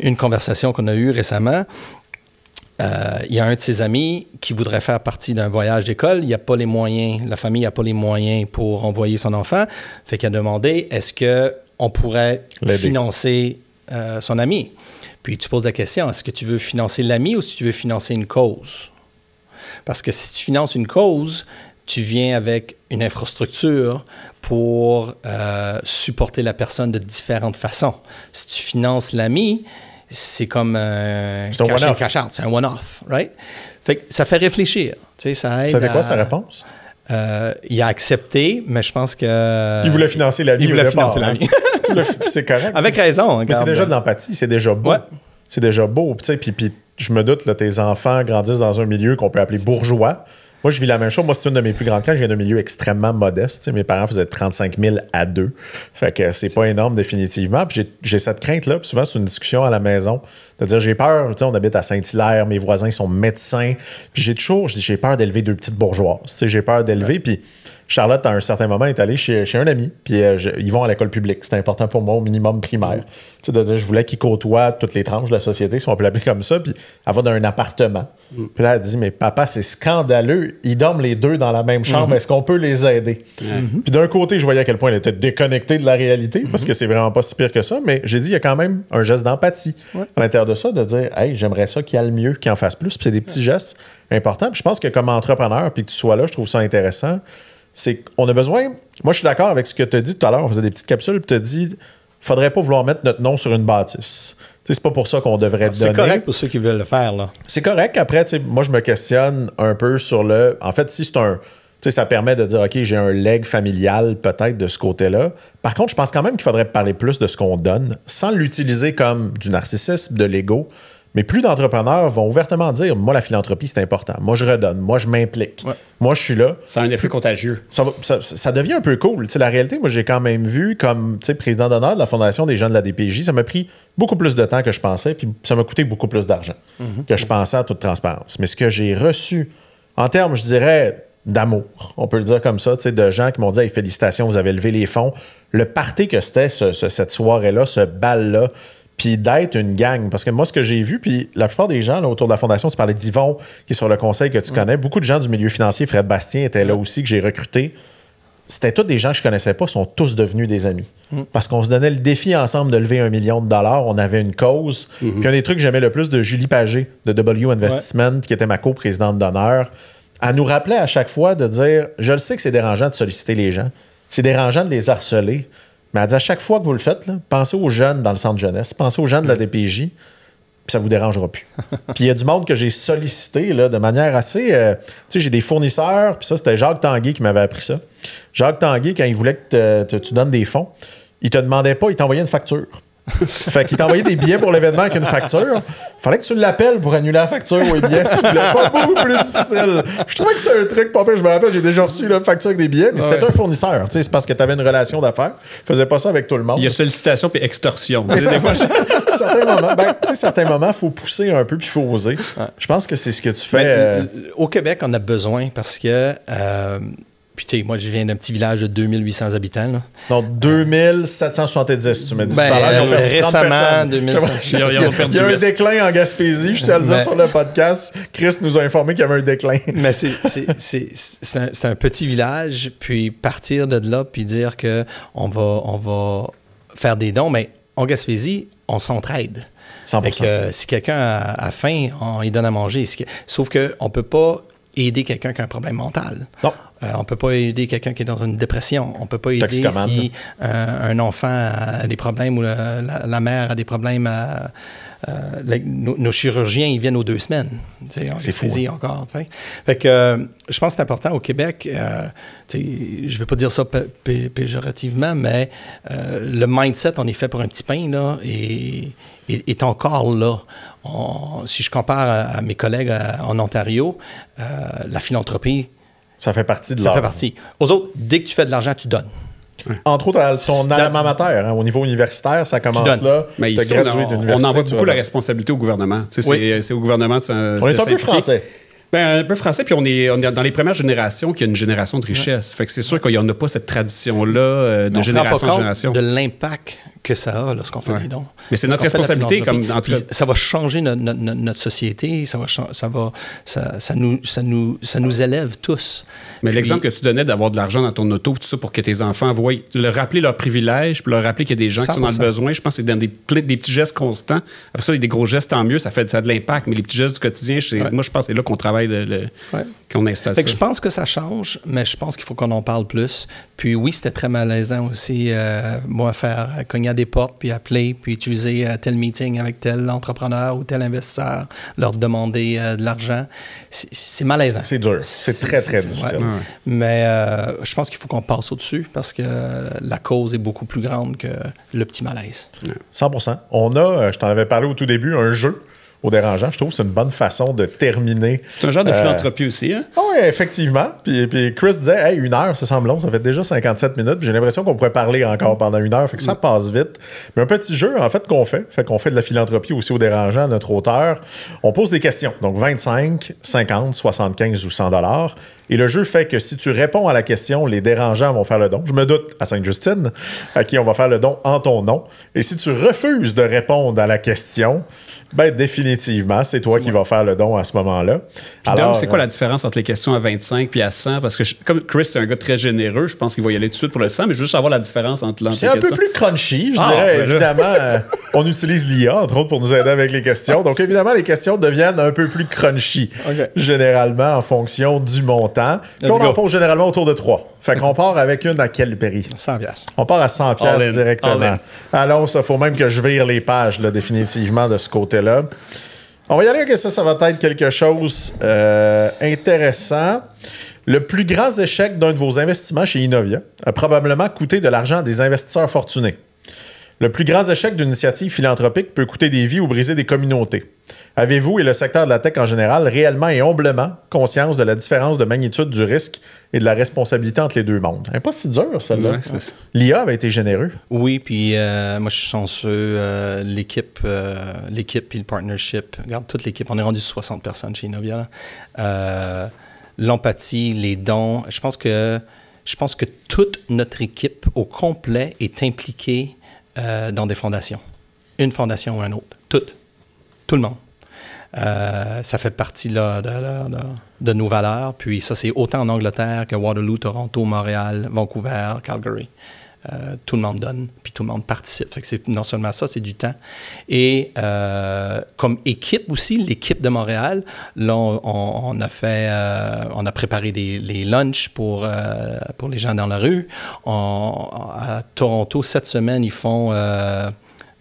une conversation qu'on a eue récemment, il y a un de ses amis qui voudrait faire partie d'un voyage d'école. Il n'y a pas les moyens, la famille n'a pas les moyens pour envoyer son enfant. Fait qu'il a demandé, est-ce qu'on pourrait financer son ami? Puis tu poses la question, est-ce que tu veux financer l'ami ou si tu veux financer une cause? Parce que si tu finances une cause, tu viens avec une infrastructure pour supporter la personne de différentes façons. Si tu finances l'ami, c'est comme un cash-out, c'est un one-off, right? Fait que ça fait réfléchir. Tu sais, ça aide.
C'était quoi sa réponse?
Il a accepté, mais je pense que...
Il voulait financer l'ami.
Il voulait financer l'ami.
C'est correct.
Avec raison.
Mais c'est déjà de l'empathie, c'est déjà beau. Ouais. C'est déjà beau. Puis je me doute, là, tes enfants grandissent dans un milieu qu'on peut appeler bourgeois. Moi, je vis la même chose. Moi, c'est une de mes plus grandes craintes. Je viens d'un milieu extrêmement modeste. T'sais, mes parents faisaient 35 000 à 2. Fait que c'est pas énorme définitivement. Puis j'ai cette crainte-là. Puis souvent, c'est une discussion à la maison. C'est-à-dire, j'ai peur. On habite à Saint-Hilaire. Mes voisins sont médecins. Puis j'ai peur d'élever deux petites bourgeoises. J'ai peur d'élever. Puis Charlotte, à un certain moment, est allée chez un ami. Puis ils vont à l'école publique. C'était important pour moi au minimum primaire. De dire, je voulais qu'ils côtoient toutes les tranches de la société, si on peut l'appeler comme ça. Puis elle va dans un appartement. Puis là, elle dit, mais papa, c'est scandaleux. Ils dorment les deux dans la même chambre. Est-ce qu'on peut les aider? Puis d'un côté, je voyais à quel point elle était déconnectée de la réalité, parce que c'est vraiment pas si pire que ça. Mais j'ai dit, il y a quand même un geste d'empathie à l'intérieur de ça, de dire, hey, j'aimerais ça qu'il y ait le mieux, qu'il en fasse plus. Puis c'est des petits gestes importants. Puis je pense que comme entrepreneur, puis que tu sois là, je trouve ça intéressant. C'est qu'on a besoin... Moi, je suis d'accord avec ce que tu as dit tout à l'heure. On faisait des petites capsules, puis tu as dit, faudrait pas vouloir mettre notre nom sur une bâtisse. C'est pas pour ça qu'on devrait donner.
C'est correct pour ceux qui veulent le faire, là.
C'est correct. Après, moi, je me questionne un peu sur le... En fait, si c'est un... ça permet de dire, OK, j'ai un leg familial peut-être de ce côté-là. Par contre, je pense quand même qu'il faudrait parler plus de ce qu'on donne sans l'utiliser comme du narcissisme, de l'ego, Mais plus d'entrepreneurs vont ouvertement dire, moi, la philanthropie, c'est important. Moi, je redonne. Moi, je m'implique. Ouais. Moi, je suis là.
Ça a un effet contagieux.
Ça devient un peu cool. T'sais, la réalité, moi, j'ai quand même vu comme président d'honneur de la Fondation des jeunes de la DPJ, ça m'a pris beaucoup plus de temps que je pensais, puis ça m'a coûté beaucoup plus d'argent que je pensais en toute transparence. Mais ce que j'ai reçu, en termes, je dirais, d'amour, on peut le dire comme ça, de gens qui m'ont dit hey, félicitations, vous avez levé les fonds. Le party que c'était cette soirée-là, ce bal-là, puis d'être une gang. Parce que moi, ce que j'ai vu, puis la plupart des gens là, autour de la Fondation, tu parlais d'Yvon, qui est sur le conseil que tu connais, beaucoup de gens du milieu financier, Fred Bastien était là aussi, que j'ai recruté. C'était tous des gens que je ne connaissais pas, sont tous devenus des amis. Parce qu'on se donnait le défi ensemble de lever $1 million. On avait une cause. Puis un des trucs que j'aimais le plus de Julie Pagé, de W Investment, qui était ma coprésidente d'honneur, elle nous rappelait à chaque fois de dire « Je le sais que c'est dérangeant de solliciter les gens. C'est dérangeant de les harceler. » Mais elle dit à chaque fois que vous le faites, là, pensez aux jeunes dans le centre jeunesse, pensez aux jeunes de la DPJ, puis ça ne vous dérangera plus. Puis il y a du monde que j'ai sollicité là, de manière assez... tu sais, j'ai des fournisseurs, puis ça, c'était Jacques Tanguay qui m'avait appris ça. Jacques Tanguay, quand il voulait que tu donnes des fonds, il te demandait pas, il t'envoyait une facture. Fait qu'il t'envoyait des billets pour l'événement avec une facture. Fallait que tu l'appelles pour annuler la facture ou les billets. C'est pas beaucoup plus difficile. Je trouvais que c'était un truc pas pire. Je me rappelle, j'ai déjà reçu une facture avec des billets, mais c'était un fournisseur. C'est parce que tu avais une relation d'affaires. Je faisais pas ça avec tout le monde.
Il y a sollicitation puis extorsion.
Certains moments, il faut pousser un peu puis il faut oser. Je pense que c'est ce que tu fais.
Au Québec, on a besoin parce que... Puis, tu sais, moi, je viens d'un petit village de 2800 habitants. Là.
Donc, 2770, tu m'as dit.
Récemment, 2700.
Il y a un déclin en Gaspésie, je sais à le dire sur le podcast. Chris nous a informé qu'il y avait un déclin.
Mais c'est un petit village, puis partir de là, puis dire qu'on va faire des dons, mais en Gaspésie, on s'entraide. 100%. Si quelqu'un a faim, on lui donne à manger. Sauf qu'on ne peut pas aider quelqu'un qui a un problème mental. Non. On ne peut pas aider quelqu'un qui est dans une dépression. On ne peut pas aider si un enfant a des problèmes ou la mère a des problèmes. Nos chirurgiens, ils viennent aux 2 semaines. C'est fou. Encore. Fait que je pense que c'est important au Québec. Je ne veux pas dire ça péjorativement, mais le mindset, on est fait pour un petit pain, là, est encore là. Si je compare à mes collègues en Ontario, la philanthropie,
ça fait partie de
ça fait partie. Aux autres, dès que tu fais de l'argent, tu donnes.
Entre autres, ton alma mater, au niveau universitaire, ça commence là.
Mais ici, on envoie beaucoup la responsabilité au gouvernement. C'est au gouvernement de
on est un peu français.
Ben, un peu français, puis on est dans les premières générations qui a une génération de richesse. Fait que c'est sûr qu'il n'y en a pas cette tradition-là de génération en génération.
De l'impact que ça a lorsqu'on fait des dons.
Mais c'est notre responsabilité. En tout cas,
ça va changer notre société, ça nous élève tous.
Mais l'exemple que tu donnais d'avoir de l'argent dans ton auto, tout ça, pour que tes enfants voient, leur rappeler leurs privilèges, puis leur rappeler qu'il y a des gens qui sont dans le besoin, je pense que c'est dans des petits gestes constants. Après ça, il y a des gros gestes, tant mieux, ça a de l'impact, mais les petits gestes du quotidien, moi, je pense que c'est là qu'on travaille, qu'on installe ça.
Je pense que ça change, mais je pense qu'il faut qu'on en parle plus. Puis oui, c'était très malaisant aussi, moi, faire cogner à des portes, puis appeler, puis utiliser tel meeting avec tel entrepreneur ou tel investisseur, leur demander de l'argent. C'est malaisant.
C'est dur. C'est très, très difficile.
Ouais. Mais je pense qu'il faut qu'on passe au-dessus parce que la cause est beaucoup plus grande que le petit malaise.
100%. On a, je t'en avais parlé au tout début, un jeu au dérangeant. Je trouve que c'est une bonne façon de terminer.
C'est un genre de philanthropie aussi, hein?
Oui, effectivement. Puis Chris disait, hey, 1 heure, ça semble long, ça fait déjà 57 minutes. Puis j'ai l'impression qu'on pourrait parler encore pendant 1 heure. Fait que ça passe vite. Mais un petit jeu, en fait, qu'on fait de la philanthropie aussi au dérangeant à notre auteur. On pose des questions. Donc 25, 50, 75 ou 100 $. Et le jeu fait que si tu réponds à la question, les dérangeants vont faire le don. Je me doute à Sainte-Justine, à qui on va faire le don en ton nom. Et si tu refuses de répondre à la question, ben définitivement, c'est toi qui vas faire le don à ce moment-là.
Alors, c'est quoi la différence entre les questions à 25 puis à 100? Parce que comme Chris, c'est un gars très généreux, je pense qu'il va y aller tout de suite pour le 100, mais je veux juste savoir la différence entre les questions.
C'est un peu plus crunchy, je dirais. Évidemment, on utilise l'IA, entre autres, pour nous aider avec les questions. Donc, évidemment, les questions deviennent un peu plus crunchy, généralement, en fonction du montant. Puis on en pose généralement autour de 3. Fait qu'on part avec une à quel prix?
100$.
On part à 100$ directement. Alors, ça, faut même que je vire les pages, là, définitivement, de ce côté-là. On va y aller avec ça. Ça va être quelque chose intéressant. Le plus grand échec d'un de vos investissements chez Innovia a probablement coûté de l'argent à des investisseurs fortunés. Le plus grand échec d'une initiative philanthropique peut coûter des vies ou briser des communautés. Avez-vous et le secteur de la tech en général réellement et humblement conscience de la différence de magnitude du risque et de la responsabilité entre les deux mondes? Elle n'est pas si dure, celle-là.
Ouais,
L'IA avait été généreux.
Oui, puis moi, je suis chanceux. L'équipe puis le partnership, regarde, toute l'équipe, on est rendu 60 personnes chez Innovia. L'empathie, les dons, je pense que toute notre équipe au complet est impliquée dans des fondations. Une fondation ou une autre. Tout le monde. Ça fait partie là, de nos valeurs. Puis ça, c'est autant en Angleterre que Waterloo, Toronto, Montréal, Vancouver, Calgary. Tout le monde donne, puis tout le monde participe. Fait que c'est non seulement ça, c'est du temps. Et comme équipe aussi, l'équipe de Montréal, là, on a préparé les lunchs pour les gens dans la rue. À Toronto, cette semaine, ils font...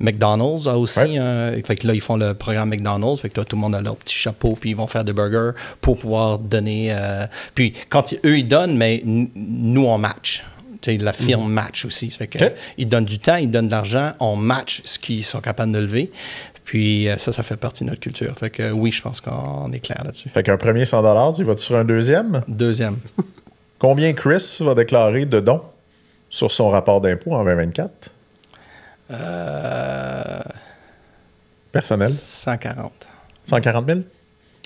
McDonald's a aussi, fait que là, ils font le programme McDonald's, fait que là, tout le monde a leur petit chapeau, puis ils vont faire des burgers pour pouvoir donner. Puis quand eux, ils donnent, mais nous, on match. La firme match aussi. Fait que, ils donnent du temps, ils donnent de l'argent, on match ce qu'ils sont capables de lever. Puis ça fait partie de notre culture. Fait que oui, je pense qu'on est clair là-dessus.
Fait qu'un premier 100$, tu vas-tu sur un deuxième?
Deuxième.
Combien Chris va déclarer de dons sur son rapport d'impôt en 2024? Personnel?
140.
140 000?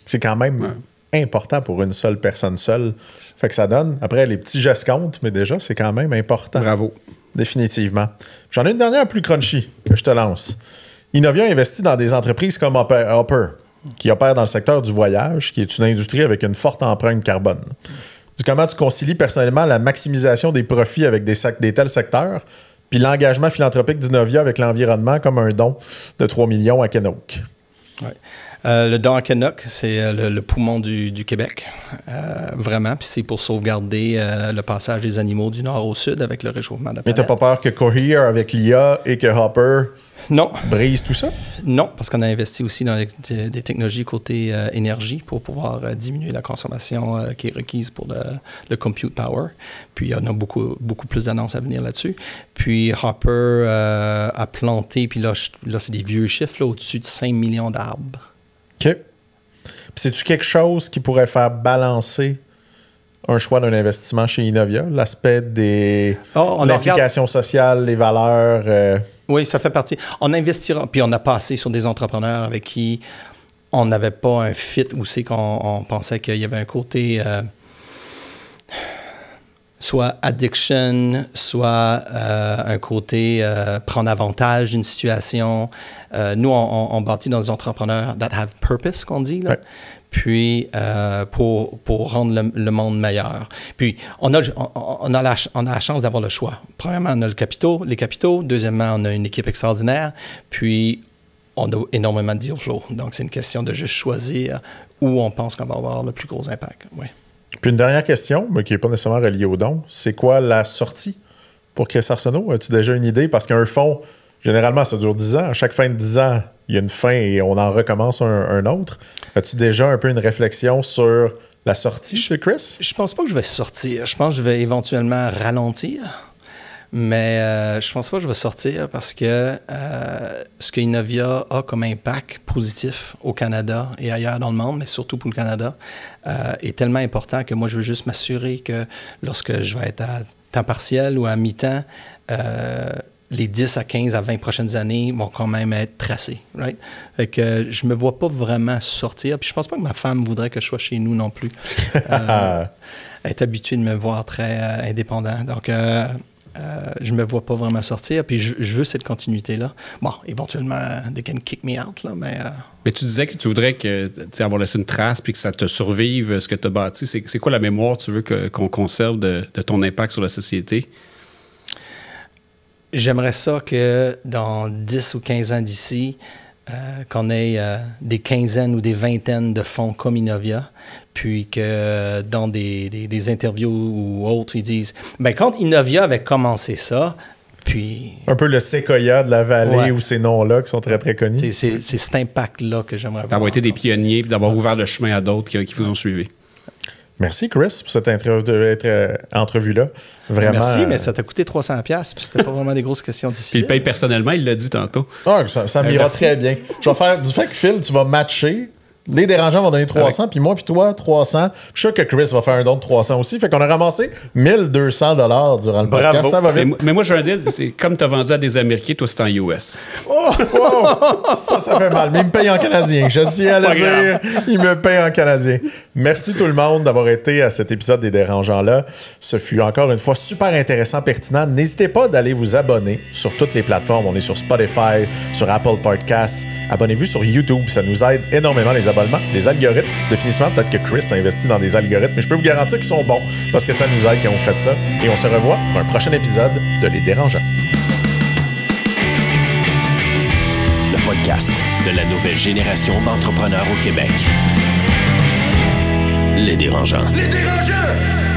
C'est quand même important pour une seule personne seule. Fait que ça donne, après, les petits gestes comptent, mais déjà, c'est quand même important.
Bravo.
Définitivement. J'en ai une dernière plus crunchy que je te lance. Innovia investit dans des entreprises comme Hopper, qui opère dans le secteur du voyage, qui est une industrie avec une forte empreinte carbone. Comment tu concilies personnellement la maximisation des profits avec des tels secteurs, puis l'engagement philanthropique d'Innovia avec l'environnement comme un don de 3 millions à Kenok?
Ouais. Le don à Kenok, c'est le poumon du Québec, vraiment. Puis c'est pour sauvegarder le passage des animaux du nord au sud avec le réchauffement de la planète.
Mais t'as pas peur que Cohere avec l'IA et que Hopper brise tout ça?
Non, parce qu'on a investi aussi dans des technologies côté énergie pour pouvoir diminuer la consommation qui est requise pour le compute power. Puis il y en a beaucoup plus d'annonces à venir là-dessus. Puis Hopper a planté, puis là c'est des vieux chiffres, là, au-dessus de 5 millions d'arbres.
OK. Puis c'est-tu quelque chose qui pourrait faire balancer un choix d'un investissement chez Innovia? L'aspect des l'implication sociale, les valeurs...
Oui, ça fait partie. On investira, puis on a passé sur des entrepreneurs avec qui on n'avait pas un fit où c'est qu'on pensait qu'il y avait un côté... soit addiction, soit un côté prendre avantage d'une situation. Nous, on bâtit dans des entrepreneurs that have purpose, qu'on dit, là. Ouais. Puis, pour rendre le monde meilleur. Puis, on a la chance d'avoir le choix. Premièrement, on a les capitaux. Deuxièmement, on a une équipe extraordinaire. Puis, on a énormément de deal flow. Donc, c'est une question de juste choisir où on pense qu'on va avoir le plus gros impact. Ouais.
Puis une dernière question, mais qui n'est pas nécessairement reliée au don, c'est quoi la sortie pour Chris Arsenault? As-tu déjà une idée? Parce qu'un fonds, généralement, ça dure 10 ans. À chaque fin de 10 ans, il y a une fin et on en recommence un autre. As-tu déjà un peu une réflexion sur la sortie chez Chris? Je
pense pas que je vais sortir. Je pense que je vais éventuellement ralentir. Mais je pense pas que je vais sortir parce que ce que Innovia a comme impact positif au Canada et ailleurs dans le monde, mais surtout pour le Canada, est tellement important que moi, je veux juste m'assurer que lorsque je vais être à temps partiel ou à mi-temps, les 10 à 15 à 20 prochaines années vont quand même être tracées. Right? Fait que je me vois pas vraiment sortir. Puis je pense pas que ma femme voudrait que je sois chez nous non plus. Elle est habituée de me voir très indépendant. Donc, je me vois pas vraiment sortir, puis je veux cette continuité-là. Bon, éventuellement, they can kick me out, là, mais...
Mais tu disais que tu voudrais avoir laissé une trace puis que ça te survive, ce que tu as bâti. C'est quoi la mémoire tu veux qu'on conserve de ton impact sur la société?
J'aimerais ça que dans 10 ou 15 ans d'ici, qu'on ait des quinzaines ou des vingtaines de fonds comme Innovia, puis que dans des interviews ou autres, ils disent « quand Innovia avait commencé ça, puis... »
Un peu le Sequoia de la vallée ou ces noms-là qui sont très, très connus.
C'est cet impact-là que j'aimerais avoir.
D'avoir été des pionniers et d'avoir ouvert le chemin à d'autres qui vous ont suivi.
Merci, Chris, pour cette entrevue-là. Vraiment.
Merci, mais ça t'a coûté 300$, puis c'était pas vraiment des grosses questions
Puis il
difficiles.
le paye personnellement, il l'a dit tantôt.
Ah, ça m'ira très bien. Je vais faire du fait que Phil, tu vas matcher. Les dérangeants vont donner 300, puis moi, puis toi, 300. Je suis sûr que Chris va faire un don de 300 aussi. Fait qu'on a ramassé 1200$ durant le podcast.
Bravo.
Ça va vite.
Mais moi, j'ai un deal, c'est comme tu as vendu à des Américains, toi, c'est en US.
Oh, ça fait mal. Mais il me paye en canadien. Je tiens à le
Pas
dire. Il me paye en canadien. Merci tout le monde d'avoir été à cet épisode des Dérangeants-là. Ce fut encore une fois super intéressant, pertinent. N'hésitez pas d'aller vous abonner sur toutes les plateformes. On est sur Spotify, sur Apple Podcasts. Abonnez-vous sur YouTube. Ça nous aide énormément, les abonnements. Les algorithmes, définitivement, peut-être que Chris a investi dans des algorithmes, mais je peux vous garantir qu'ils sont bons parce que ça nous aide quand vous faites ça. Et on se revoit pour un prochain épisode de Les Dérangeants.
Le podcast de la nouvelle génération d'entrepreneurs au Québec. Les Dérangeants.
Les Dérangeants!